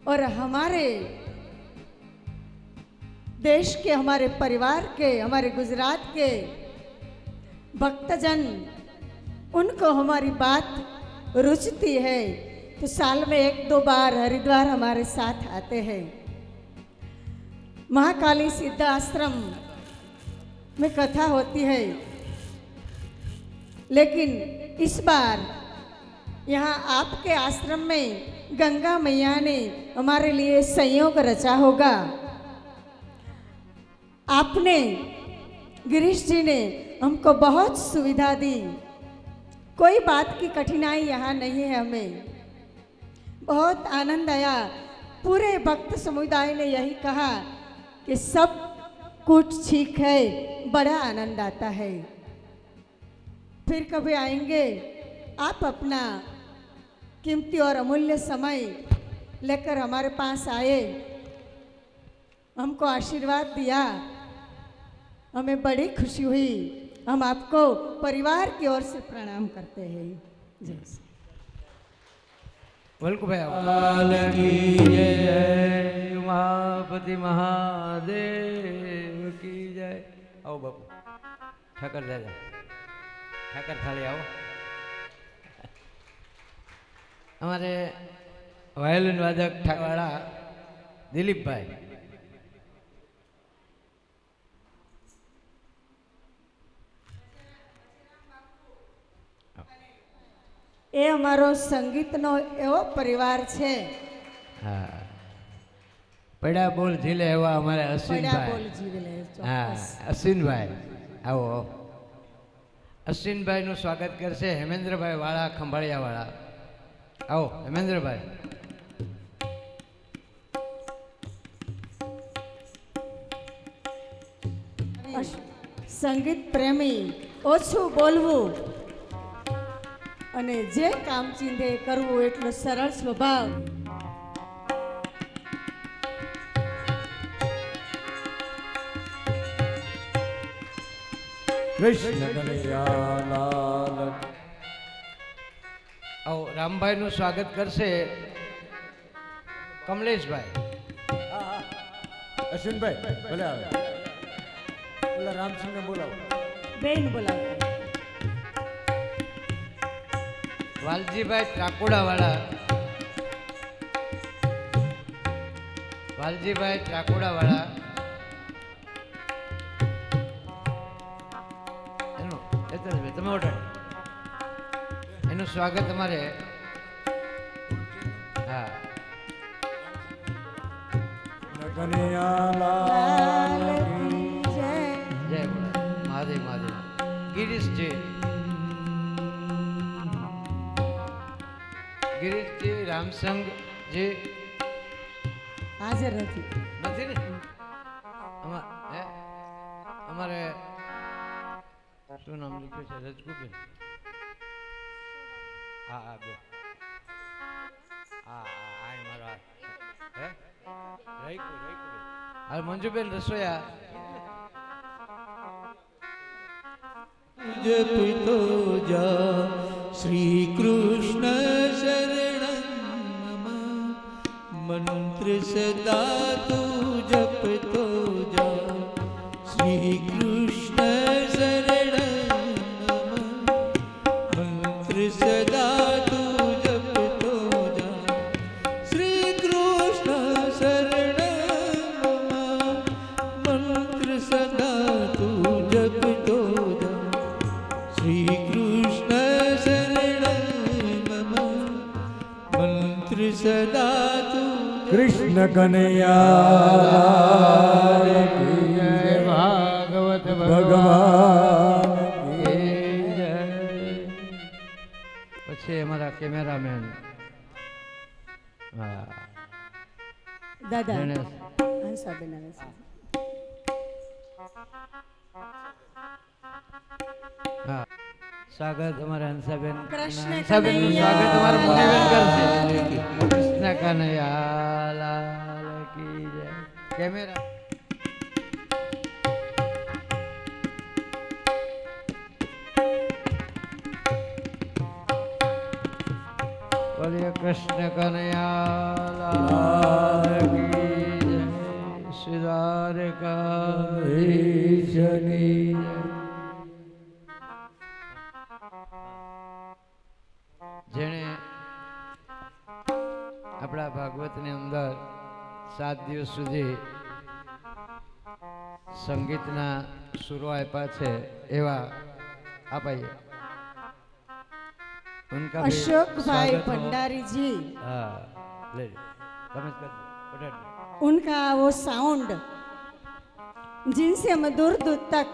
और हमारे देश के, हमारे परिवार के, हमारे गुजरात के भक्तजन, उनको हमारी बात रुचती है तो साल में 1-2 बार हरिद्वार हमारे साथ आते हैं। महाकाली सिद्ध आश्रम में कथा होती है, लेकिन इस बार यहाँ आपके आश्रम में गंगा मैया ने हमारे लिए संयोग रचा होगा। आपने, गिरीश जी ने हमको बहुत सुविधा दी, कोई बात की कठिनाई यहाँ नहीं है। हमें बहुत आनंद आया। पूरे भक्त समुदाय ने यही कहा कि सब कुछ ठीक है, बड़ा आनंद आता है। फिर कभी आएंगे, आप अपना कीमती और अमूल्य समय लेकर हमारे पास आए, हमको आशीर्वाद दिया, हमें बड़ी खुशी हुई। हम आपको परिवार की ओर से प्रणाम करते हैं। जय श्री વલ્કુભાઈ આવો. लाल की जय। ઉમાપતિ મહાદેવ કી જય. આવો બાપુ. ઠાકર દાદા, ઠાકર થાળી આવો. અમારે વાયોલિન વાદક ઠાકવાળા દિલીપભાઈ. એ અમારો સંગીતનો એવો પરિવાર છે. હા પડ્યા બોલ ઝીલે એવા અમારે પડ્યા અશ્વિનભાઈ. બોલ જીવલે હા ચોક્કસ. અશ્વિનભાઈ આવો. અશ્વિનભાઈનું સ્વાગત કરશે હેમેન્દ્રભાઈ વાળા, ખંભાળિયાવાળા. આવો હેમેન્દ્રભાઈ. સંગીત પ્રેમી, ઓછું બોલવું અને જે કામ ચીંધે કરવું એટલો સરળ સ્વભાવ. કૃષ્ણ કનૈયા લાલ. આવો રામભાઈનું સ્વાગત કરશે કમલેશભાઈ. અશ્વિનભાઈ ભલે આવે. ઓલા રામસિંહને બોલાવો. બેન બોલાવો. વાલજીભાઈ ત્રાકુડાવાળા. વાલજીભાઈ ત્રાકુડાવાળા. એનું હેતલભાઈ તમે ઓર્ડર. એનું સ્વાગત અમારે. હા કનૈયા લાલ લાલ કી. કી જય. જય બોલા મહાદેવ મહાદેવ. ગિરીશજી, ગિરીશજી રામસંગજી હાજર નથી. નથી ને? હે અમારે શું નામ લખ્યું છે? રજકુબેન. હા હા બે. હા હા મારો હે રહીકુ રહીકુ. હાલ મંજુબેન રસોયા. जपितो जा श्री कृष्ण शरणं मम मंत्र सदा तू जपतो जा श्री कृष्ण शरणं मम मंत्र सदा तू जपतो जा श्री कृष्ण शरणं मम मंत्र सदा तू जपतो श्री कृष्ण शरणं मम मंत्र सदा तू. કૃષ્ણ કનૈયા જય ભાગવત ભગવાન કી જય. પછી અમારા કેમેરામેન હા દાદા જેણે હંસાબેન આવે છે. હા સ્વાગત અમારા હંસાબેન કૃષ્ણ હંસાબેનનું કનૈયા સ્વાગત અમારા મુનિબેન કરશે. લાલ કૃષ્ણ કનૈયા લાલ કી જય. કેમેરા બોલીએ કૃષ્ણ કનૈયા લાલ કી જય. શ્રી દ્વારકાધીશની જય. જેણે આપણા ભાગવતની અંદર 7 દિવસ સુધી સંગીતના સુરો આપ્યા છે એવા આપાઈએ ઉનકા ભી अशोकभाई स्वागत हो. भंडारी जी, हाँ ले लो. તમે જ કરજો. ઉઠાડ લો. उनका वो साउंड जिनसे हम दूर दूर तक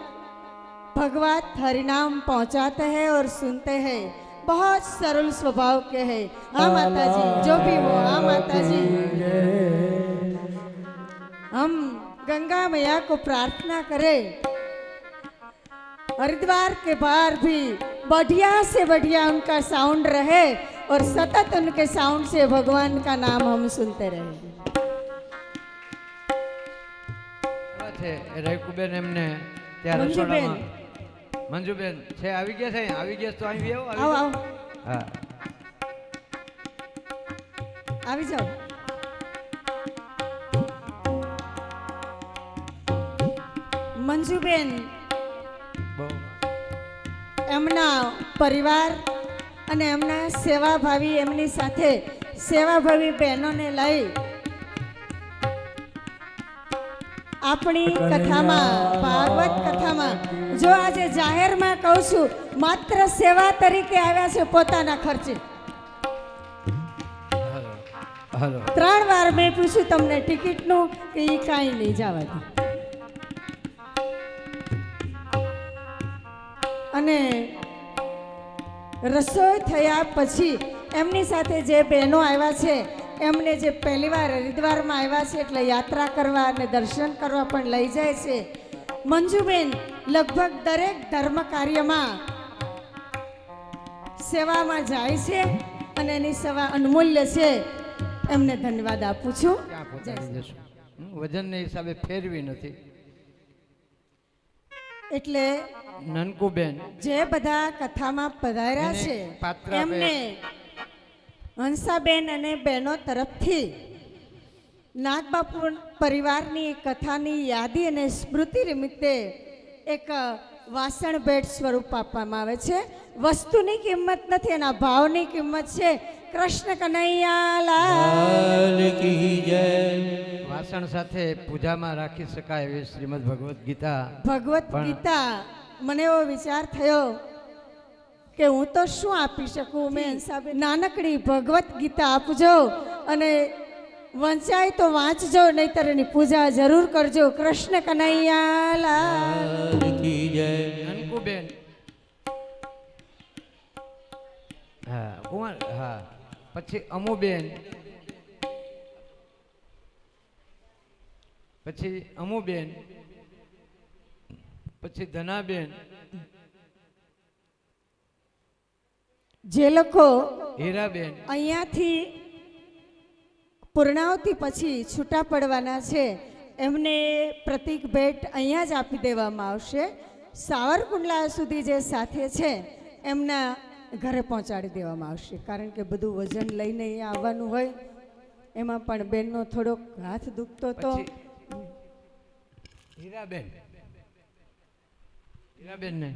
भगवत हरिनाम पहुंचाते हैं और सुनते हैं, बहुत सरल स्वभाव के हैं. हाँ माता जी, जो भी हो, हाँ माता जी. हम गंगा मैया को प्रार्थना करें, हरिद्वार के बाहर भी बढ़िया से बढ़िया उनका साउंड रहे और सतत उनके साउंड से भगवान का नाम हम सुनते रहे. એવા છે એ રૈકુબેન એમને ત્યાં મંજુબેન. રસોડામાં મંજુબેન છે આવી ગયા છે આવી ગયા તો અહીં આવો આવો આવો હા આવી જાઓ. મંજુબેન બહુ એમના પરિવાર અને એમના સેવાભાવી એમની સાથે સેવાભાવી બહેનોને લઈ આપણી કથામાં ભાગવત કથામાં જો આજે જાહેરમાં કહું છું માત્ર સેવા તરીકે આવ્યા છે પોતાના ખર્ચે. હાલો 3 વાર મેં પૂછ્યું તમને ટિકિટનું કે એ કાંઈ નહીં જવા દે. અને રસોઈ થયા પછી એમની સાથે જે બહેનો આવ્યા છે એમને જે પહેલી વાર હરિદ્વારમાં આવ્યા છે એટલે યાત્રા કરવા અને દર્શન કરવા પણ લઈ જાય છે. મંજુબેન લગભગ દરેક ધર્મ કાર્યમાં સેવામાં જાય છે અને એની સેવા અનમૂલ્ય છે. એમને ધન્યવાદ આપું છું. ક્યાં પહોંચાડી દેશું વજનને હિસાબે ફેરવી નથી એટલે નનકુબેન જે બધા કથામાં પધાર્યા એને છે પાત્રાબેન. એમને હંસાબેન અને બહેનો તરફથી નાગબાપુ પરિવારની કથાની યાદી અને સ્મૃતિ નિમિત્તે એક વાસણ ભેટ સ્વરૂપ આપવામાં આવે છે. વસ્તુની કિંમત નથી, એના ભાવની કિંમત છે. કૃષ્ણ કનૈયા લાલ કી જય. વાસણ સાથે પૂજામાં રાખી શકાય એવી શ્રીમદ ભગવદ્ ગીતા ભગવત પણ- ગીતા. મને એવો વિચાર થયો કે હું તો શું આપી શકું. મેં હંસાબેન નાનકડી ભગવત ગીતા આપજો અને વંચાય તો વાંચજો, નહીતર એની પૂજા જરૂર કરજો. કૃષ્ણ કનૈયા લાલ. લાલ કી જય. નનકુબેન હા કુમાર હા પછી અમુબેન પછી અમુબેન પછી ધનાબેન જે લોકો હીરાબેન અહીંયાથી પૂર્ણાવતી પછી છૂટા પડવાના છે એમને પ્રતિક ભેટ અહીંયા જ આપી દેવામાં આવશે. સાવરકુંડલા સુધી જે સાથે છે એમના ઘરે પહોંચાડી દેવામાં આવશે. કારણ કે બધું વજન લઈને અહીંયા આવવાનું હોય, એમાં પણ બેનનો થોડોક હાથ દુખતો તો પછી હીરાબેન હીરાબેન ને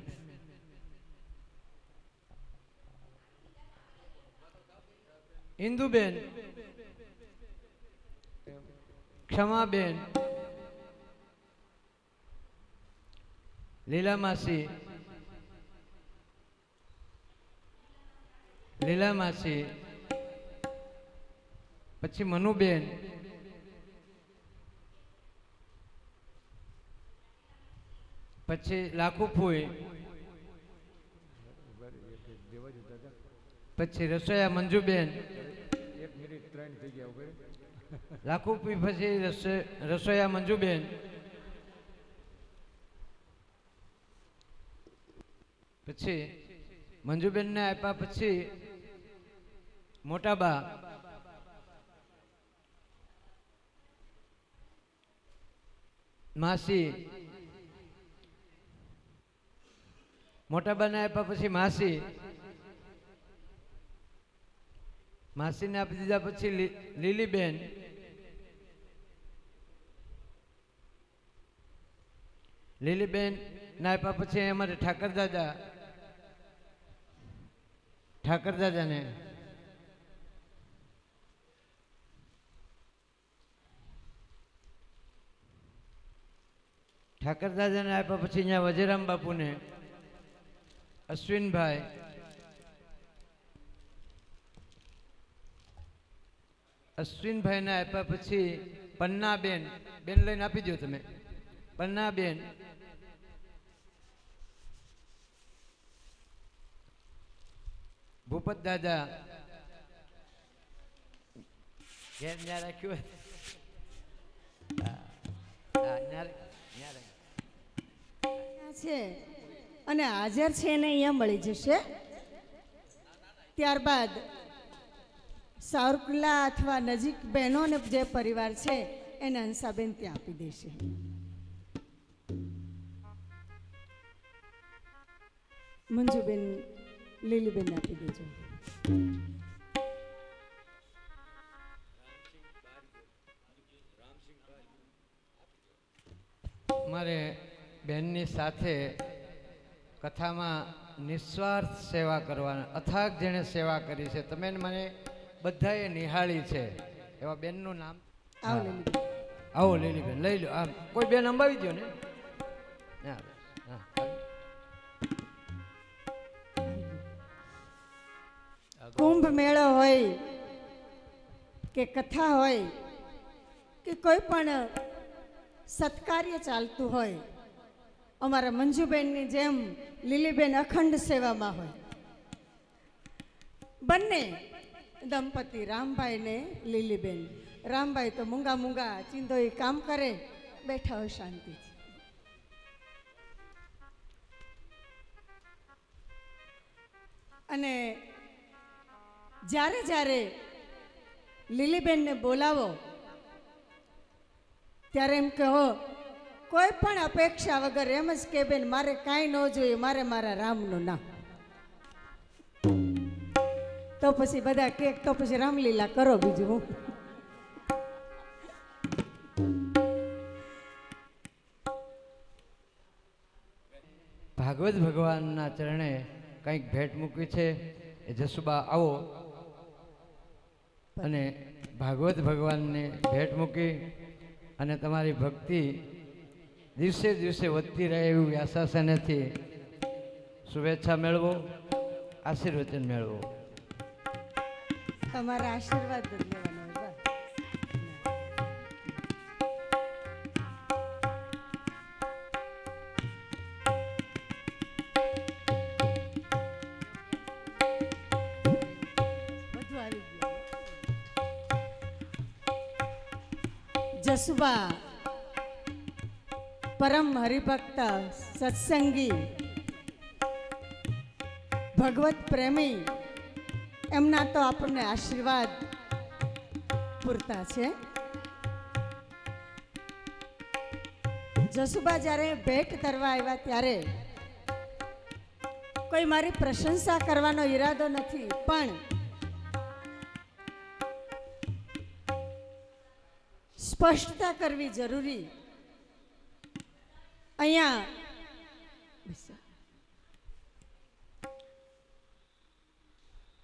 ઇન્દુબેન ક્ષમાબેન લીલામાસી લીલામાસી પછી મનુબેન પછી લાખુ ફૂઈ, પછી રસોયા મંજુબેન, લાખુ ફૂઈ પછી રસોયા મંજુબેન, પછી મંજુબેનને આપ્યા પછી મોટાબા, માસી, મોટાબાને આપ્યા પછી માસી, માસીને આપી દીધા પછી લીલીબેન, લીલીબેન ના આપ્યા પછી અમારે ઠાકર દાદાને, ઠાકર દાદાને આપ્યા પછી અહીંયા વજરામ બાપુને, અશ્વિનભાઈ, અશ્વિનભાઈને આપ્યા પછી પન્નાબેન, બેન લઈને આપી દો તમે, પન્નાબેન, ભૂપત દાદા ઘેર ન્યા રાખ્યું છે અને હાજર છે ને અહીંયા મળી જશે. ત્યારબાદ સાવરકુંડલા અથવા નજીક બહેનો અને જે પરિવાર છે એને હંસાબેન ત્યાં આપી દેશે. મંજુબેન લીલીબેન આપી દેજો. મારે બહેનની સાથે કથામાં નિસ્વાર્થ સેવા કરવાના અથાગ જેણે સેવા કરી છે, તમે મને બધાએ નિહાળી છે એવા બેનનું નામ. આવો લીલીબેન. આવો લીલીબેન લઈ લો. આમ કોઈ બેન અંબાવી દો ને. કુંભ મેળો હોય કે કથા હોય કે કોઈ પણ સત્કાર્ય ચાલતું હોય, અમારા મંજુબેનની જેમ લીલીબેન અખંડ સેવામાં હોય. બંને દંપતી રામભાઈ ને લીલીબેન. રામભાઈ તો મૂંગા મૂંગા ચિંદોઈ કામ કરે, બેઠા હોય શાંતિથી. અને જ્યારે જ્યારે લીલીબેનને બોલાવો ત્યારે એમ કહો, કોઈ પણ અપેક્ષા વગર એમ જ કે બેન મારે કાંઈ ન જોઈએ, મારે મારા રામનું નામ. તો પછી બધા કે તો પછી રામલીલા કરો, બીજું હું. ભાગવત ભગવાનના ચરણે કંઈક ભેટ મૂકવી છે. એ જસુબા આવો અને ભાગવત ભગવાનને ભેટ મૂકી અને તમારી ભક્તિ દિવસે દિવસે વધતી રહે એવું વ્યાસાસનેથી શુભેચ્છા મેળવો, આશીર્વચન મેળવો. તમારા આશીર્વાદ જ લેવાનો હોય. બધું આવી ગયું. જસુબા પરમ હરિભક્ત, સત્સંગી, ભગવત પ્રેમી, એમના તો આપણને આશીર્વાદ પૂરતા છે. જસુબા જ્યારે ભેટ કરવા આવ્યા ત્યારે કોઈ મારી પ્રશંસા કરવાનો ઈરાદો નથી, પણ સ્પષ્ટતા કરવી જરૂરી. અહીંયા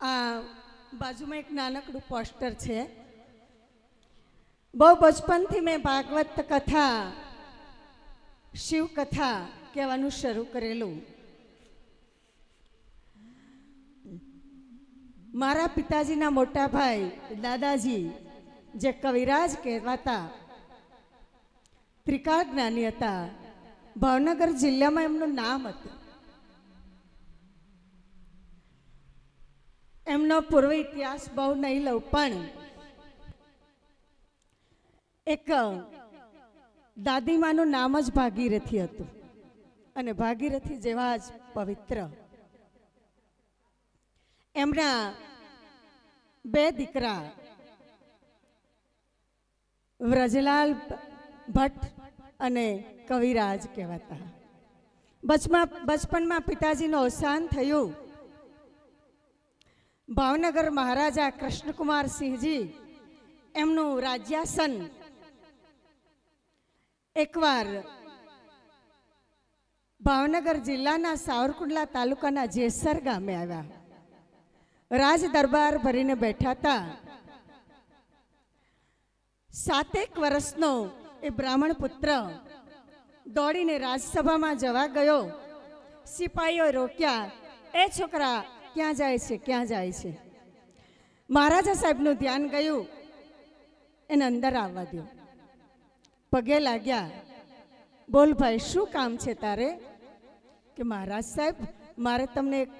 આ બાજુમાં એક નાનકડું પોસ્ટર છે. બહુ બચપનથી મેં ભાગવત કથા, શિવ કથા કહેવાનું શરૂ કરેલું. મારા પિતાજીના મોટા ભાઈ દાદાજી જે કવિરાજ કહેવાતા, ત્રિકાળ જ્ઞાની હતા, ભાવનગર જિલ્લામાં એમનું નામ હતું. એમનો પૂર્વ ઇતિહાસ બહુ નહીં લઉં, પણ એક દાદીમાનું નામ જ ભાગીરથી હતું અને ભાગીરથી જેવા જ પવિત્ર. એમના 2 દીકરા વ્રજલાલ ભટ્ટ અને કવિરાજ કહેવાતા. બચપનમાં પિતાજીનું અવસાન થયું. ભાવનગર મહારાજા કૃષ્ણકુમાર સિંહજી એમનું રાજ્યાસન એકવાર ભાવનગર જિલ્લાના સાવરકુંડલા તાલુકાના જેસર ગામે આવ્યા. રાજ દરબાર ભરીને બેઠા હતા. 7 વર્ષનો એ બ્રાહ્મણ પુત્ર દોડીને રાજસભામાં જવા ગયો. સિપાહીઓ રોક્યા. એ છોકરા ક્યાં જાય છે, ક્યાં જાય છે? મહારાજા સાહેબનું ધ્યાન ગયું, એને અંદર આવવા દો. પગે લાગ્યા. બોલ ભાઈ, શું કામ છે તારે? કે મહારાજ સાહેબ, મારે તમને એક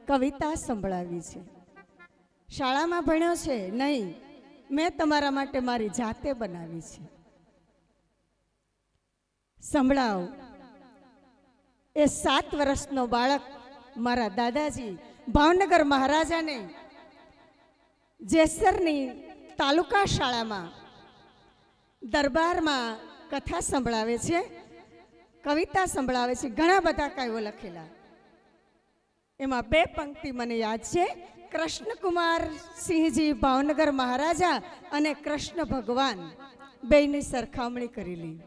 કવિતા સંભળાવી છે. શાળામાં ભણ્યો છે? નહીં, મેં તમારા માટે મારી જાતે બનાવી છે. સંભળાવ. એ 7 વર્ષનો બાળક મારા દાદાજી ભાવનગર મહારાજાને જેસરની તાલુકા શાળામાં દરબારમાં કથા સંભળાવે છે, કવિતા સંભળાવે છે. ઘણા બધા કાવ્યો લખેલા. એમાં 2 પંક્તિ મને યાદ છે. કૃષ્ણકુમાર સિંહજી ભાવનગર મહારાજા અને કૃષ્ણ ભગવાન બેયની સરખામણી કરેલી.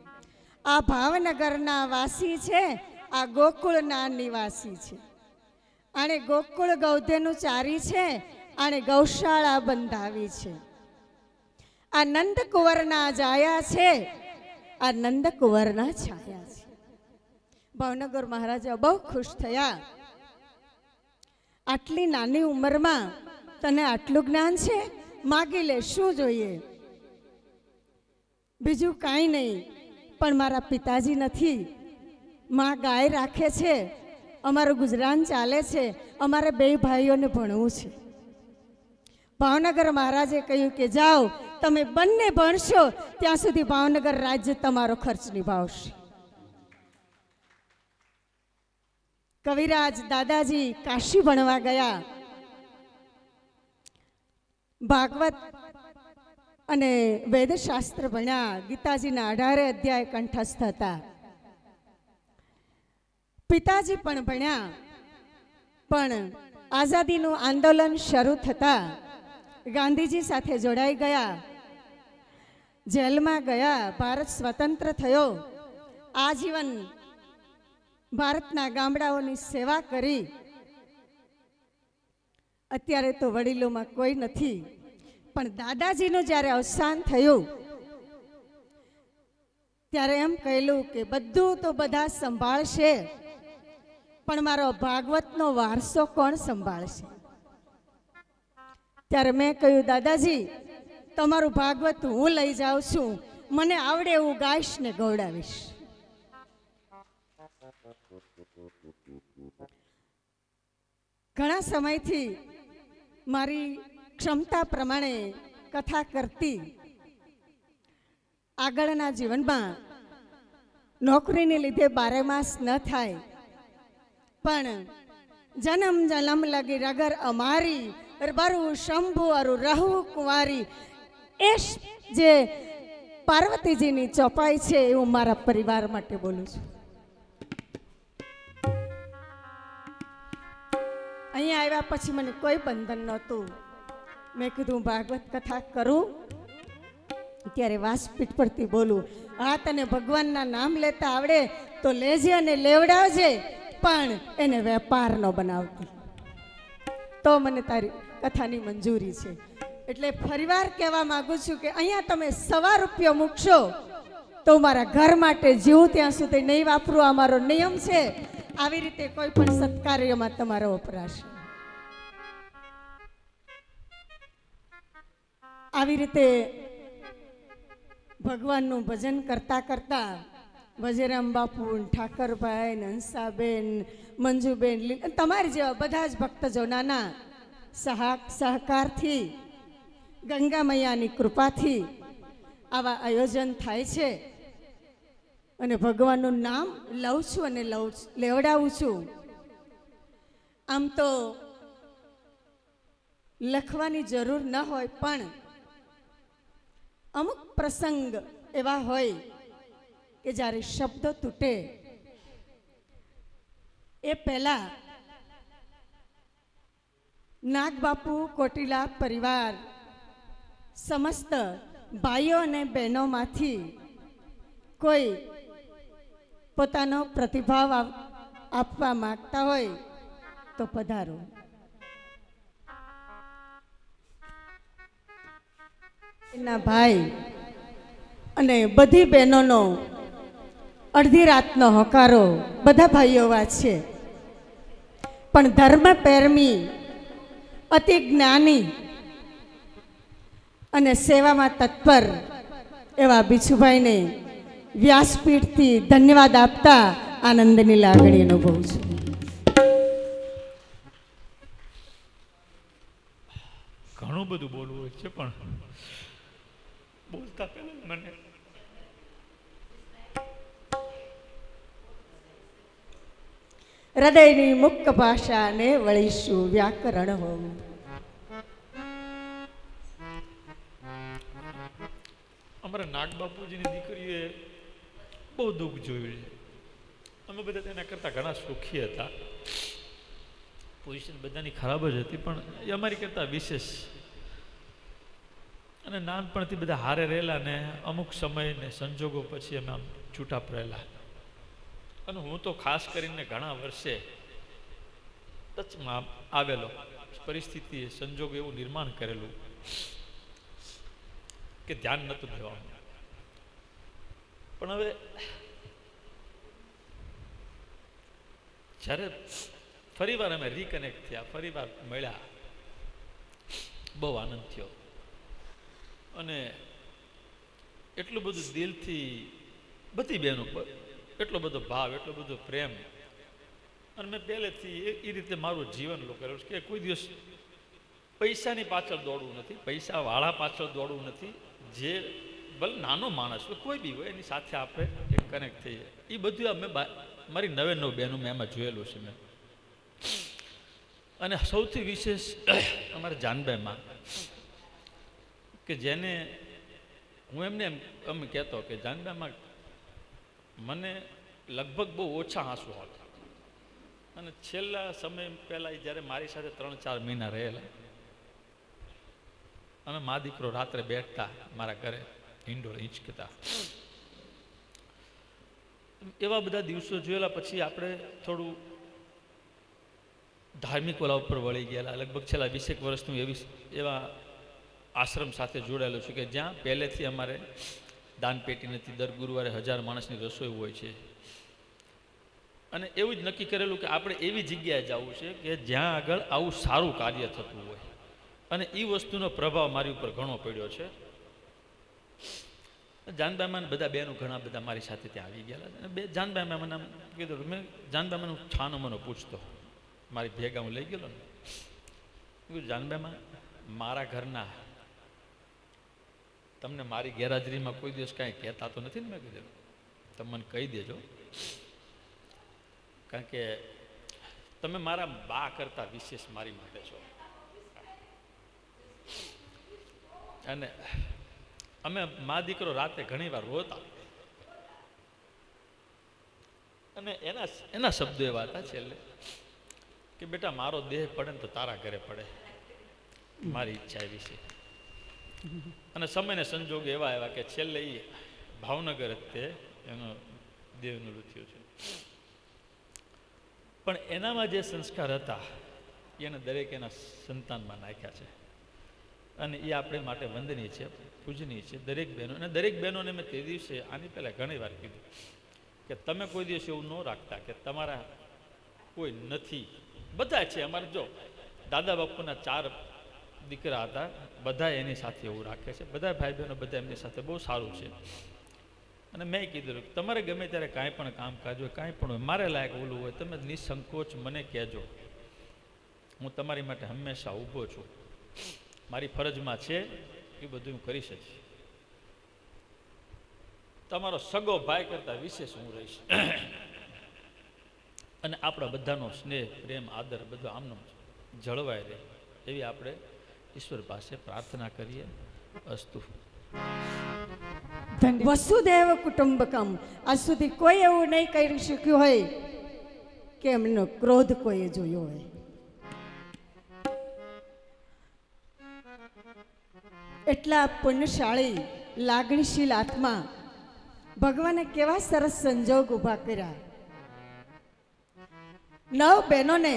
આ ભાવનગરના વાસી છે, આ ગોકુળના નિવાસી છે. આણે ગોકુળ ગૌધેનું ચારી છે, આણે ગૌશાળા બંધાવી છે. આ નંદકુંવરના જાયા છે, આ નંદકુંવરના છાયા છે. ભાવનગર મહારાજા બહુ ખુશ થયા. આટલી નાની ઉંમરમાં તને આટલું જ્ઞાન છે? માગી લે, શું જોઈએ? બીજું કાંઈ નહીં, પણ મારા પિતાજી નથી, માં ગાય રાખે છે, અમારું ગુજરાન ચાલે છે, અમારે 2 ભાઈઓને ભણવું છે. ભાવનગર મહારાજે કહ્યું કે જાઓ, તમે બંને ભણશો ત્યાં સુધી ભાવનગર રાજ્ય તમારો ખર્ચ નિભાવશે. કવિરાજ દાદાજી કાશી ભણવા ગયા. ભાગવત અને વેદશાસ્ત્ર ભણ્યા. ગીતાજીના 18 અધ્યાય કંઠસ્થ હતા. પિતાજી પણ ભણ્યા, પણ આઝાદીનું આંદોલન શરૂ થતા ગાંધીજી સાથે જોડાઈ ગયા. જેલમાં ગયા. ભારત સ્વતંત્ર થયો. આજીવન ભારતના ગામડાઓની સેવા કરી. અત્યારે તો વડીલોમાં કોઈ નથી, પણ દાદાજીનું જ્યારે અવસાન થયું ત્યારે એમ કહેલું કે બધું તો બધા સંભાળશે, પણ મારો ભાગવતનો વારસો કોણ સંભાળશે? ત્યારે મેં કહ્યું, દાદાજી, તમારું ભાગવત હું લઈ જાઉં છું, મને આવડે એવું ગાઈશ ને ગવડાવીશ. ઘણા સમયથી મારી ક્ષમતા પ્રમાણે કથા કરતી. આગળના જીવનમાં નોકરીને લીધે 12 માસ ન થાય, પણ જન્મ જન્મ લગી રગર અમારી, બરુ શંભુ અરુ રહુ કુંવારી, એ જે પાર્વતીજીની ચોપાઈ છે એ હું મારા પરિવાર માટે બોલું છું. અહીંયા આવ્યા પછી મને કોઈ બંધન નહોતું. મેં કીધું ભાગવત કથા કરું ત્યારે વાસપીઠ પરથી બોલું. હા, તને ભગવાનના નામ લેતા આવડે તો લેજે અને લેવડાવજે, પણ એને વેપાર ન બનાવતી, તો મને તારી કથાની મંજૂરી છે. એટલે ફરીવાર કહેવા માંગુ છું કે અહીંયા તમે ₹1 મૂકશો તો મારા ઘર માટે જીવું ત્યાં સુધી નહીં વાપરું, આ મારો નિયમ છે. આવી રીતે કોઈ પણ સત્કાર્યમાં તમારો વપરાશ. આવી રીતે ભગવાનનું ભજન કરતા કરતા વજીરામ બાપુ ને ઠાકરભાઈ ને હંસાબેન મંજુબેન તમારી જેવા બધા જ ભક્તજનોના સહકારથી ગંગા મૈયાની કૃપાથી આવા આયોજન થાય છે અને ભગવાનનું નામ લઉં છું અને લેવડાવું છું. આમ તો લખવાની જરૂર ન હોય પણ અમુક પ્રસંગ એવા હોય કે જ્યારે શબ્દો તૂટે એ પહેલા નાગબાપુ કોટીલા પરિવાર સમસ્ત ભાઈઓ અને બહેનોમાંથી કોઈ પોતાનો પ્રતિભાવ આપવા માંગતા હોય તો પધારો. એના ભાઈ અને બધી બહેનોનો અડધી રાતનો હકારો બધા ભાઈઓ વાત છે, પણ ધર્મ પ્રેમી અતિ જ્ઞાની અને સેવામાં તત્પર એવા બીછુભાઈને વ્યાસપીઠથી ધન્યવાદ આપતા આનંદની લાગણી અનુભવું છું. ઘણું બધું બોલવું હોય છે પણ બોલતા પહેલા મને હૃદયની મુક્ત ભાષાને વળીશું વ્યાકરણ હોમ. અમારા નાગબાપુજીની દીકરીએ બહુ દુઃખ જોયું છે. અમે બધા તેના કરતાં ઘણા સુખી હતા. પોઝિશન બધાની ખરાબ જ હતી પણ એ અમારી કરતાં વિશેષ અને નાનપણથી બધા હારે રહેલા ને અમુક સમય ને સંજોગો પછી અમે આમ છૂટા પડેલા. અને હું તો ખાસ કરીને ઘણા વર્ષે ટચમાં આવેલો. પરિસ્થિતિએ સંજોગ એવું નિર્માણ કરેલું કે ધ્યાન નહોતું દેવાનું. પણ હવે જ્યારે ફરીવાર અમે રીકનેક્ટ થયા, ફરીવાર મળ્યા, બહુ આનંદ થયો અને એટલું બધું દિલથી બધી બહેનો એટલો બધો ભાવ, એટલો બધો પ્રેમ. અને મેં પહેલેથી એ રીતે મારું જીવન કરેલું કે કોઈ દિવસ પૈસાની પાછળ દોડવું નથી, પૈસાવાળા પાછળ દોડવું નથી. જે ભલે નાનો માણસ હોય કોઈ બી હોય એની સાથે આપણે એક કનેક્ટ થઈએ. એ બધું અમે મારી 99 બહેનો મેં એમાં જોયેલું છે મેં. અને સૌથી વિશેષ અમારા જાનબાઈમાં કે જેને હું એમને એમ કહેતો કે જાનબાઈમાં મને લગભગ બહુ ઓછા આંસુ આવતા અને છેલ્લા સમય પહેલાં જ્યારે મારી સાથે 3-4 મહિના રહેલા, અમે મા દીકરો રાત્રે બેઠતા મારા ઘરે હિંડોળ હિંચકતા. એવા બધા દિવસો જોયેલા પછી આપણે થોડું ધાર્મિક ઓલા ઉપર વળી ગયેલા. લગભગ છેલ્લા 20 વર્ષથી હું એવા આશ્રમ સાથે જોડાયેલો છું કે જ્યાં પહેલેથી અમારે દાનપેટી નથી. દર ગુરુવારે 1000 માણસની રસોઈ હોય છે. અને એવું જ નક્કી કરેલું કે આપણે એવી જગ્યાએ જવું છે કે જ્યાં આગળ આવું સારું કાર્ય થતું હોય. અને એ વસ્તુનો પ્રભાવ મારી ઉપર ઘણો પડ્યો છે. જાનબાઈમાં બધા બહેનો ઘણા બધા મારી સાથે ત્યાં આવી ગયેલા. અને જાનબાઈમાં મને કીધું, મેં જાનબાઈમાં હું છાનો મને પૂછતો, મારી ભેગા હું લઈ ગયેલો ને, જાનબાઈમાં મારા ઘરના તમને મારી ગેરહાજરીમાં કોઈ દિવસ કાંઈ કહેતા તો નથી ને? મેં કીધું તમે મને કહી દેજો, કારણ કે તમે મારા બા કરતાં વિશેષ મારી માટે છો. અને અમે મા દીકરો રાતે ઘણી વાર રોતા અને એના શબ્દો એવા હતા છેલ્લે કે બેટા મારો દેહ પડે ને તો તારા ઘરે પડે, મારી ઈચ્છા એવી છે. અને સમયને સંજોગ એવા કે છેલ્લે એ ભાવનગર તે એનો દેહનું મૃત્યુ છે. પણ એનામાં જે સંસ્કાર હતા એને દરેક એના સંતાનમાં નાખ્યા છે. અને એ આપણે માટે વંદનીય છે, પૂજનીય છે દરેક બહેનો. અને દરેક બહેનોને મેં તે દિવસે આની પહેલાં ઘણી વાર કીધું કે તમે કોઈ દિવસ એવું ન રાખતા કે તમારા કોઈ નથી. બધા છે અમારે. જો દાદા બાપુના 4 દીકરા હતા, બધા એની સાથે એવું રાખે છે. બધા ભાઈ બહેનો બધા એમની સાથે બહુ સારું છે. અને મેં કીધું કે તમારે ગમે ત્યારે કાંઈ પણ કામકાજ હોય, કાંઈ પણ હોય, મારે લાયક ઓલું હોય, તમે નિસંકોચ મને કહેજો. હું તમારી માટે હંમેશા ઊભો છું. મારી ફરજમાં છે એ બધું હું કરી શકીશ. તમારો સગો ભાઈ કરતાં વિશેષ હું રહીશ. અને આપણા બધાનો સ્નેહ, પ્રેમ, આદર બધો આમનો જળવાય રહે એવી આપણે ઈશ્વર પાસે પ્રાર્થના કરીએ. અસ્તુ. વસુદેવ કુટુંબકમ. આજ સુધી કોઈ એવું નહીં કરી શક્યું હોય કે એમનો ક્રોધ કોઈએ જોયો હોય. એટલા પુણ્યશાળી લાગણીશીલ આત્મા ભગવાને કેવા સરસ સંજોગ ઊભા કર્યા. 9 બહેનોને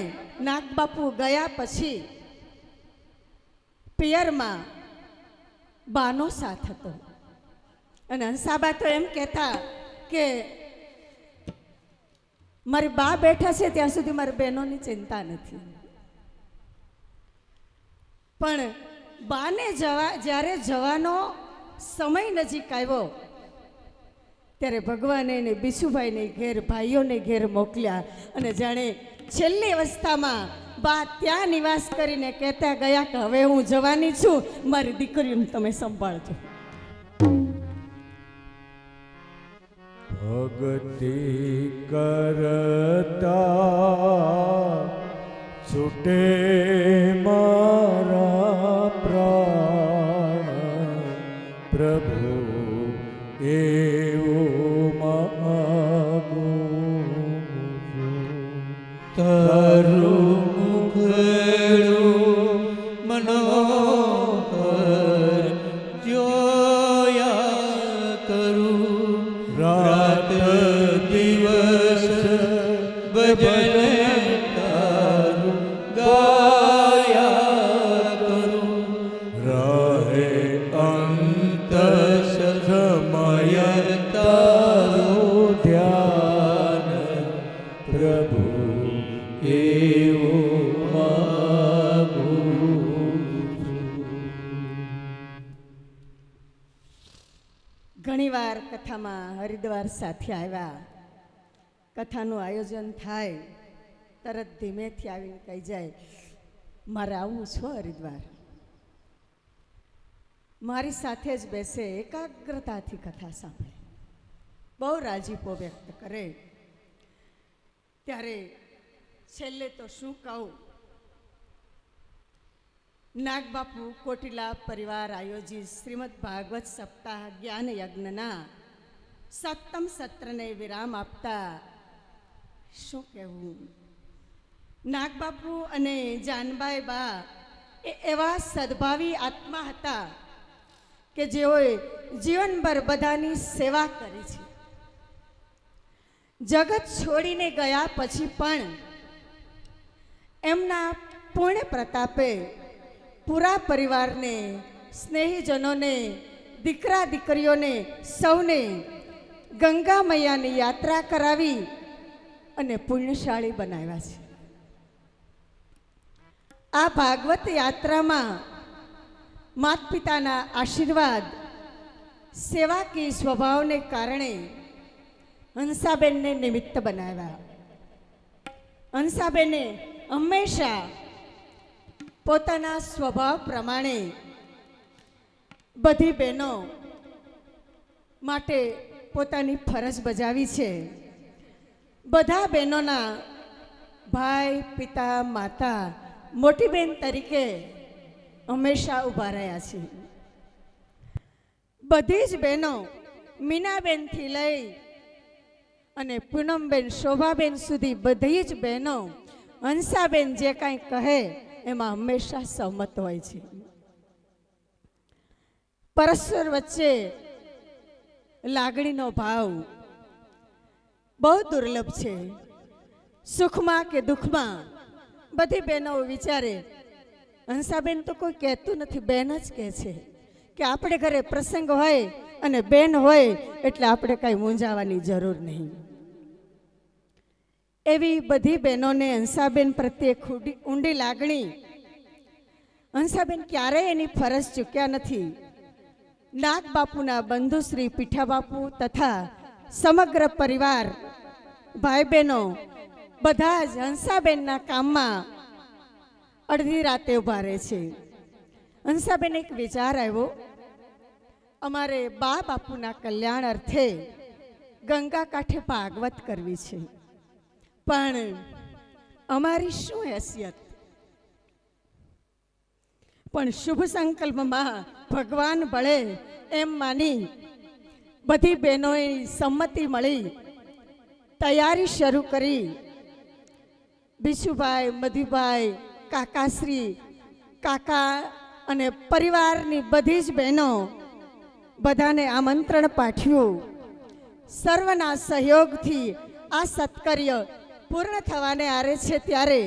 નાગબાપુ ગયા પછી પિયરમાં બાનો સાથ હતો. અને હંસાબા તો એમ કહેતા કે મારી બા બેઠા છે ત્યાં સુધી મારી બહેનોની ચિંતા નથી. પણ બાને જ્યારે જવાનો સમય નજીક આવ્યો ત્યારે ભગવાને એને બીસુભાઈને ઘેર, ભાઈઓને ઘેર મોકલ્યા. અને જાણે છેલ્લી અવસ્થામાં બા ત્યાં નિવાસ કરીને કહેતા ગયા કે હવે હું જવાની છું, મારી દીકરીઓને તમે સંભાળજો. ભક્તિ કરતા છૂટે મારા પ્રાણ, પ્રભુ એવું માગું તારું મુખડું મનોહર જોયા કરું, રાત દિવસ ભજન તારું ગાયા કરું, રહે અંત સમય તારું ધ્યાન, પ્રભુ એવું માગું છું. ઘણીવાર કથામાં હરિદ્વાર સાથે આવ્યા. કથાનું આયોજન થાય તરત ધીમેથી આવીને કહી જાય મારે આવવું છો હરિદ્વાર. મારી સાથે જ બેસે, એકાગ્રતાથી કથા સાંભળે, બહુ રાજીપો વ્યક્ત કરે. ત્યારે છેલ્લે તો શું કહું, નાગબાપુ કોટિલા પરિવાર આયોજિત શ્રીમદ ભાગવત સપ્તાહ જ્ઞાન યજ્ઞના 7મ સત્રને વિરામ આપતા શું કહેવું, નાગબાપુ અને જાનબાઈ બા એ એવા સદભાવી આત્મા હતા કે જેઓએ જીવનભર બધાની સેવા કરી છે. જગત છોડીને ગયા પછી પણ એમના પૂર્ણ પ્રતાપે પૂરા પરિવારને, સ્નેહીજનોને, દીકરા દીકરીઓને સૌને ગંગા મૈયાની યાત્રા કરાવી અને પુણ્યશાળી બનાવ્યા છે. આ ભાગવત યાત્રામાં માત પિતાના આશીર્વાદ, સેવાકીય સ્વભાવને કારણે હંસાબેનને નિમિત્ત બનાવ્યા. હંસાબેને હંમેશા પોતાના સ્વભાવ પ્રમાણે બધી બહેનો માટે પોતાની ફરજ બજાવી છે. બધા બહેનોના ભાઈ, પિતા, માતા, મોટી બહેન તરીકે હંમેશા ઊભા રહ્યા છે. બધી જ બહેનો મીનાબેનથી લઈ અને પૂનમબેન, શોભાબેન સુધી બધી જ બહેનો હંસાબેન જે કાંઈ કહે એમાં હંમેશા સહમત હોય છે. પરસ્પર વચ્ચે લાગણીનો ભાવ બહુ દુર્લભ છે. સુખમાં કે દુઃખમાં બધી બહેનો વિચારે, હંસાબેન તો કોઈ કહેતું નથી, બેન જ કહે છે કે આપણે ઘરે પ્રસંગ હોય અને બેન હોય એટલે આપણે કાંઈ મૂંઝાવાની જરૂર નહીં. એવી બધી બહેનોને હંસાબેન પ્રત્યે ઊંડી લાગણી. હંસાબેન ક્યારેય એની ફરજ ચૂક્યા નથી. નાગ બાપુના બંધુ શ્રી પીઠાબાપુ તથા સમગ્ર પરિવાર ભાઈ બહેનો બધા જ હંસાબેનના કામમાં અડધી રાતે ઉભા રહે છે. હંસાબેન એક વિચાર આવ્યો, અમારે બા બાપુના કલ્યાણ અર્થે ગંગા કાંઠે ભાગવત કરવી છે, પણ અમારી શું હેસિયત? પણ શુભ સંકલ્પમાં ભગવાન બળે એમ માની બધી બહેનોએ સંમતિ મળી તૈયારી શરૂ કરી. બિશુભાઈ, મધુભાઈ, કાકાશ્રી, કાકા અને પરિવારની બધી જ બહેનો બધાને આમંત્રણ પાઠવ્યું. સર્વના સહયોગથી આ સત્કર્ય પૂર્ણ થવાને આરે છે ત્યારે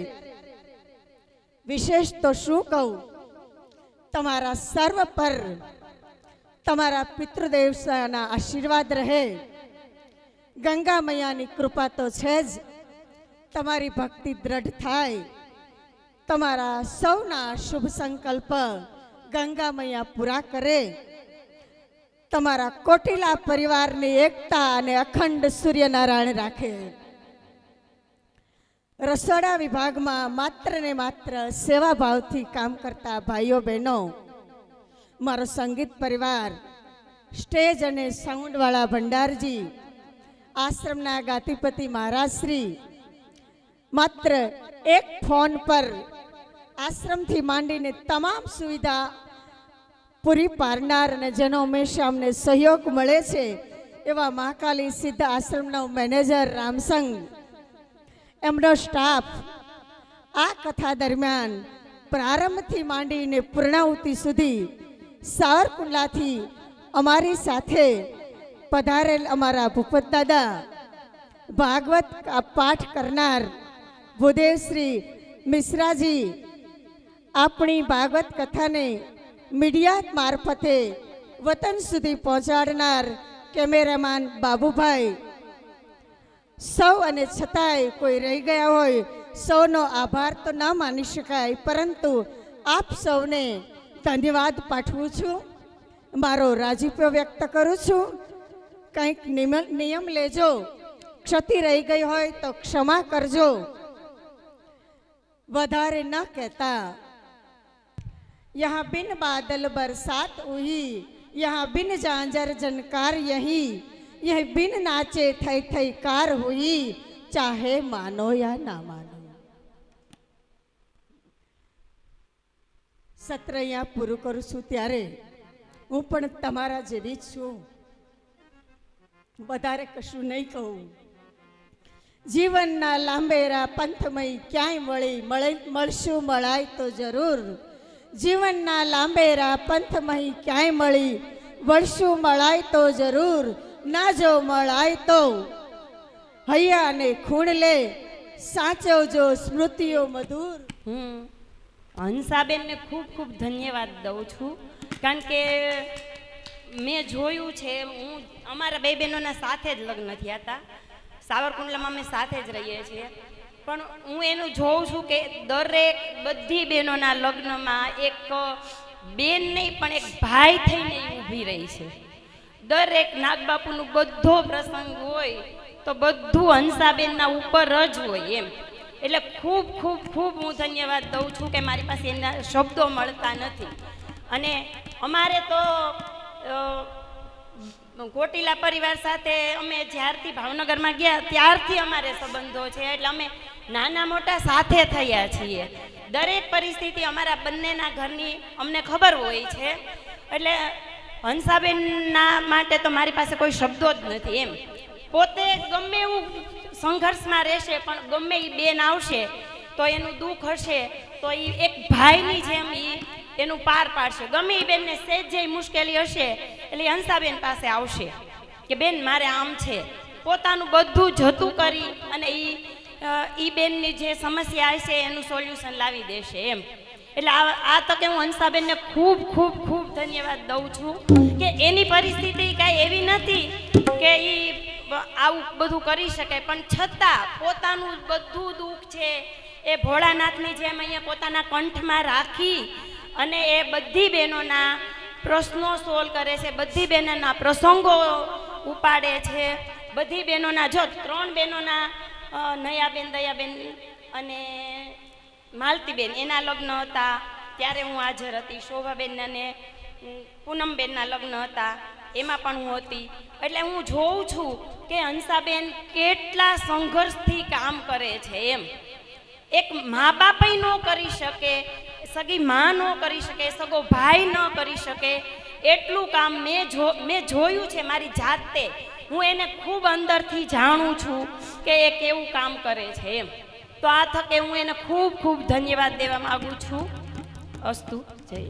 વિશેષ તો શું કહું, તમારા સર્વ પર તમારા પિતૃદેવતાના આશીર્વાદ રહે. ગંગા મૈયાની કૃપા તો છે જ. તમારી ભક્તિ દ્રઢ થાય. તમારા સૌના શુભ સંકલ્પ ગંગા મૈયા પૂરા કરે. તમારા કોટિલા પરિવારની એકતા અને અખંડ સૂર્યનારાયણ રાખે. રસોડા વિભાગમાં માત્ર ને માત્ર સેવાભાવથી કામ કરતા ભાઈઓ બહેનો, મારો સંગીત પરિવાર, સ્ટેજ અને સાઉન્ડવાળા ભંડારજી, આશ્રમના ગાતિપતિ મહારાજશ્રી, માત્ર એક ફોન પર આશ્રમથી માંડીને તમામ સુવિધા પૂરી પાડનાર અને જેનો હંમેશા અમને સહયોગ મળે છે એવા મહાકાલી સિદ્ધ આશ્રમના મેનેજર રામસંગ, એમનો સ્ટાફ આ કથા દરમિયાન પ્રારંભથી માંડીને પૂર્ણાહુતિ સુધી સાવરકુંડલાથી અમારી સાથે પધારેલ અમારા ભૂપત દાદા, ભાગવત પાઠ કરનાર ભૂદેવશ્રી મિશ્રાજી, આપણી ભાગવત કથાને મીડિયા મારફતે વતન સુધી પહોંચાડનાર કેમેરામાન બાબુભાઈ, સૌ અને છતાંય કોઈ રહી ગયા હોય સૌનો આભાર તો ના માની શકાય, પરંતુ આપ સૌને ધન્યવાદ પાઠવું છું. મારો રાજીપો વ્યક્ત કરું છું. કંઈક નિયમ લેજો, ક્ષતિ રહી ગઈ હોય તો ક્ષમા કરજો. વધારે ન કહેતા. यहाँ बिन बादल बरसात हुई, यहाँ बिन झांझर जनकार यही, यह बिन नाचे थई थई कार हुई, चाहे मानो या ना मानो. સત્ર અહીંયા પૂરું કરું છું ત્યારે હું પણ તમારા જેવી જ છું. વધારે કશું નહીં કહું. જીવનના લાંબેરા પંથમય ક્યાંય મળશું મળાય તો જરૂર. જીવનના લાંબેરા પંથમય ક્યાંય વળશું મળાય તો જરૂર. ના જો મળાય તો હૈયા અને ખૂણ લે, સાચવજો સ્મૃતિઓ મધુર. હું હંસાબેનને ખૂબ ખૂબ ધન્યવાદ દઉં છું, કારણ કે મેં જોયું છે, હું અમારા બે બહેનોના સાથે જ લગ્ન થયા હતા. સાવરકુંડલામાં અમે સાથે જ રહીએ છીએ, પણ હું એનું જોઉં છું કે દરેક બધી બહેનોના લગ્નમાં એક બેન નહીં પણ એક ભાઈ થઈને ઊભી રહી છે. દરેક નાગબાપુનું બધો પ્રસંગ હોય તો બધું હંસાબેનના ઉપર જ હોય એમ. એટલે ખૂબ ખૂબ ખૂબ હું ધન્યવાદ દઉં છું કે મારી પાસે એના શબ્દો મળતા નથી. અને અમારે તો કોટિલા પરિવાર સાથે અમે જ્યારથી ભાવનગરમાં ગયા ત્યારથી અમારે સંબંધો છે, એટલે અમે નાના મોટા સાથે થયા છીએ. દરેક પરિસ્થિતિ અમારા બંનેના ઘરની અમને ખબર હોય છે. એટલે હંસાબેનના માટે તો મારી પાસે કોઈ શબ્દો જ નથી એમ. પોતે ગમે એવું સંઘર્ષમાં રહેશે, પણ ગમે એ બેન આવશે તો એનું દુઃખ હશે તો એ એક ભાઈની જેમ એનું પાર પાડશે. ગમે એ બેનને સહેજ જે મુશ્કેલી હશે એટલે હંસાબેન પાસે આવશે કે બેન મારે આમ છે, પોતાનું બધું જતું કરી અને એ બેનની જે સમસ્યા હશે એનું સોલ્યુશન લાવી દેશે એમ. એટલે આ તકે હું હંસાબેનને ખૂબ ખૂબ ખૂબ ધન્યવાદ દઉં છું કે એની પરિસ્થિતિ કાંઈ એવી નથી કે એ આવું બધું કરી શકે, પણ છતાં પોતાનું બધું દુઃખ છે એ ભોળાનાથની જેમ અહીંયા પોતાના કંઠમાં રાખી અને એ બધી બહેનોના પ્રશ્નો સોલ્વ કરે છે, બધી બહેનોના પ્રસંગો ઉપાડે છે. બધી બહેનોના, જો 3 બહેનોના નયાબેન, દયાબેન અને માલતીબેન એના લગ્ન હતા ત્યારે હું હાજર હતી. શોભાબેન અને પૂનમબેનના લગ્ન હતા એમાં પણ હું હતી. એટલે હું જોઉં છું કે હંસાબેન કેટલા સંઘર્ષથી કામ કરે છે. એમ એક મા બાપય ન કરી શકે, સગી માં ન કરી શકે, સગો ભાઈ ન કરી શકે એટલું કામ મેં જોયું છે મારી જાતે. હું એને ખૂબ અંદરથી જાણું છું કે એ કેવું કામ કરે છે એમ. તો આ થકે હું એને ખૂબ ખૂબ ધન્યવાદ દેવા માગું છું. અસ્તુ. જય.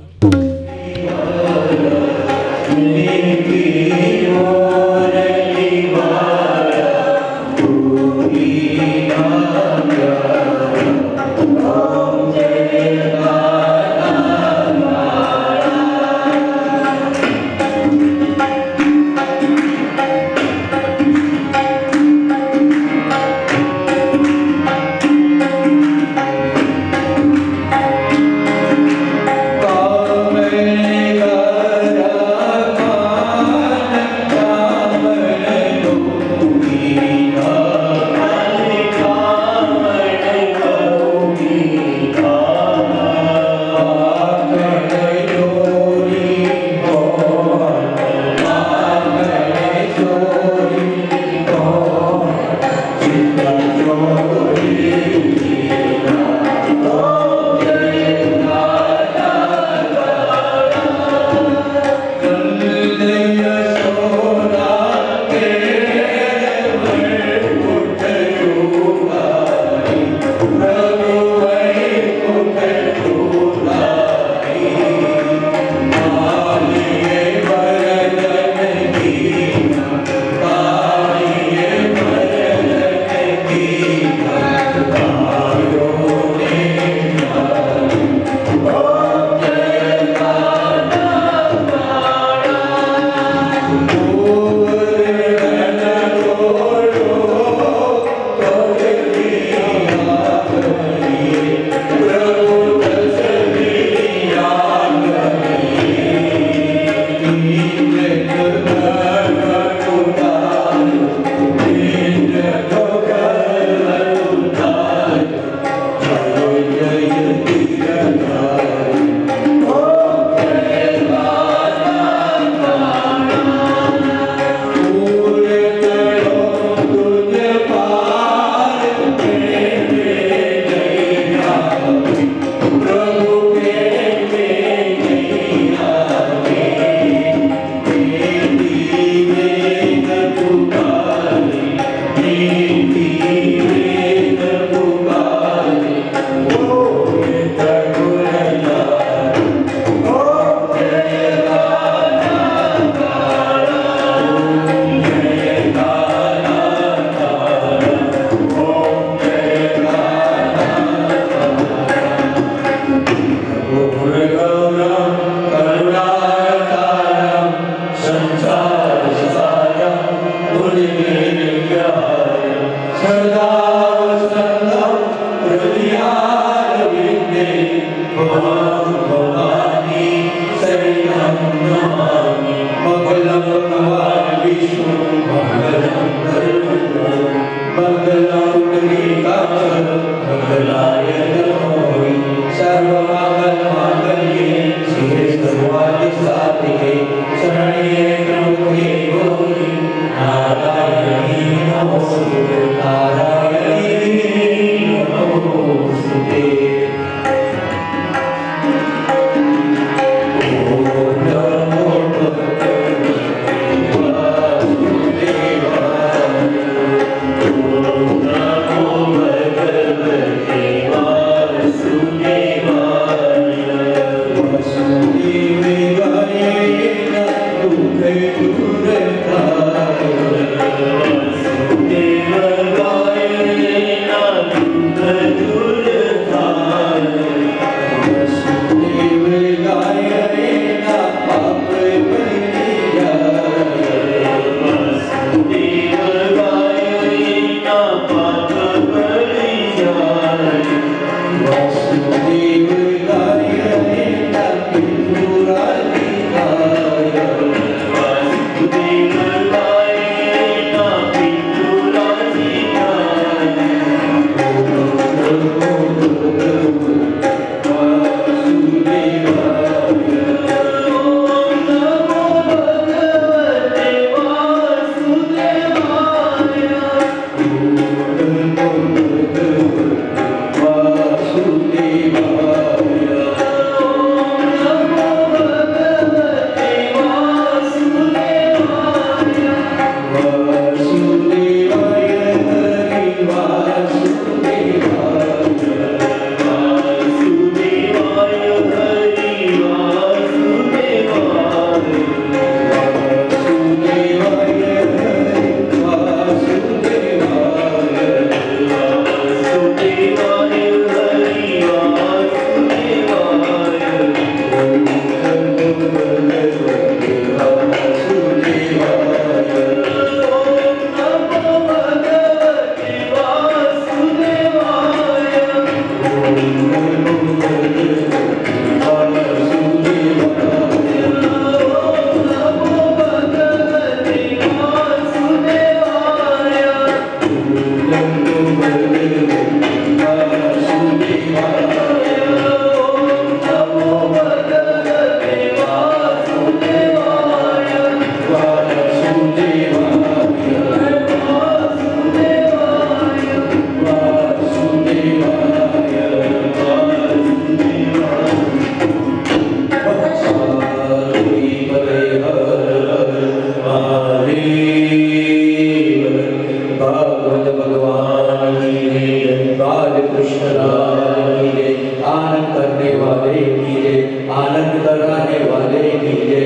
लाल कृष्ण लाल की जय। आनंद करने वाले की जय, आनंद कराने वाले की जय।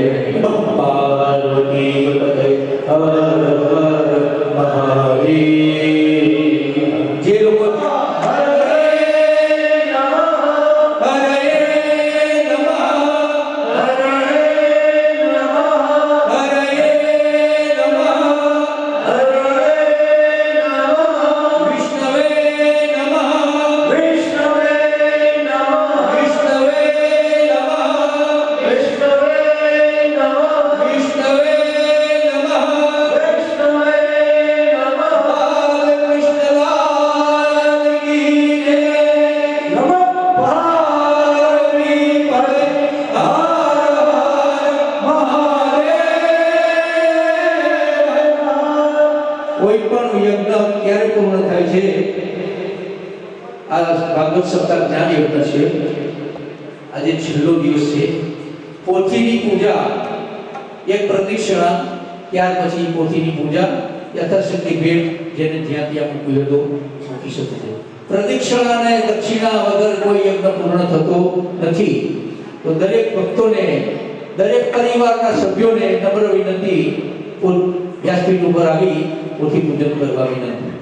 पार्वती पते हर हर महादेव। जे लोग કોઈ પણ યજ્ઞ ક્યારે પૂર્ણ થાય છે? આ ભાગવત સપ્તાહ જ્ઞાન યજ્ઞ છે, આજે છેલ્લો દિવસ છે। પોથીની પૂજા એક પ્રદક્ષિણા, ત્યાર પછી પોથીની પૂજા યથાશક્તિ ભેટ જેને જ્યાં ત્યાં મૂક્યો હતો મૂકી શકે છે। પ્રદક્ષિણા અને દક્ષિણા વગર કોઈ યજ્ઞ પૂર્ણ થતો નથી। તો દરેક ભક્તોને, દરેક પરિવારના સભ્યોને નમ્ર વિનંતી, વ્યાસપીઠ ઉપર આવી પોથી પૂજન કરવા વિનંતી।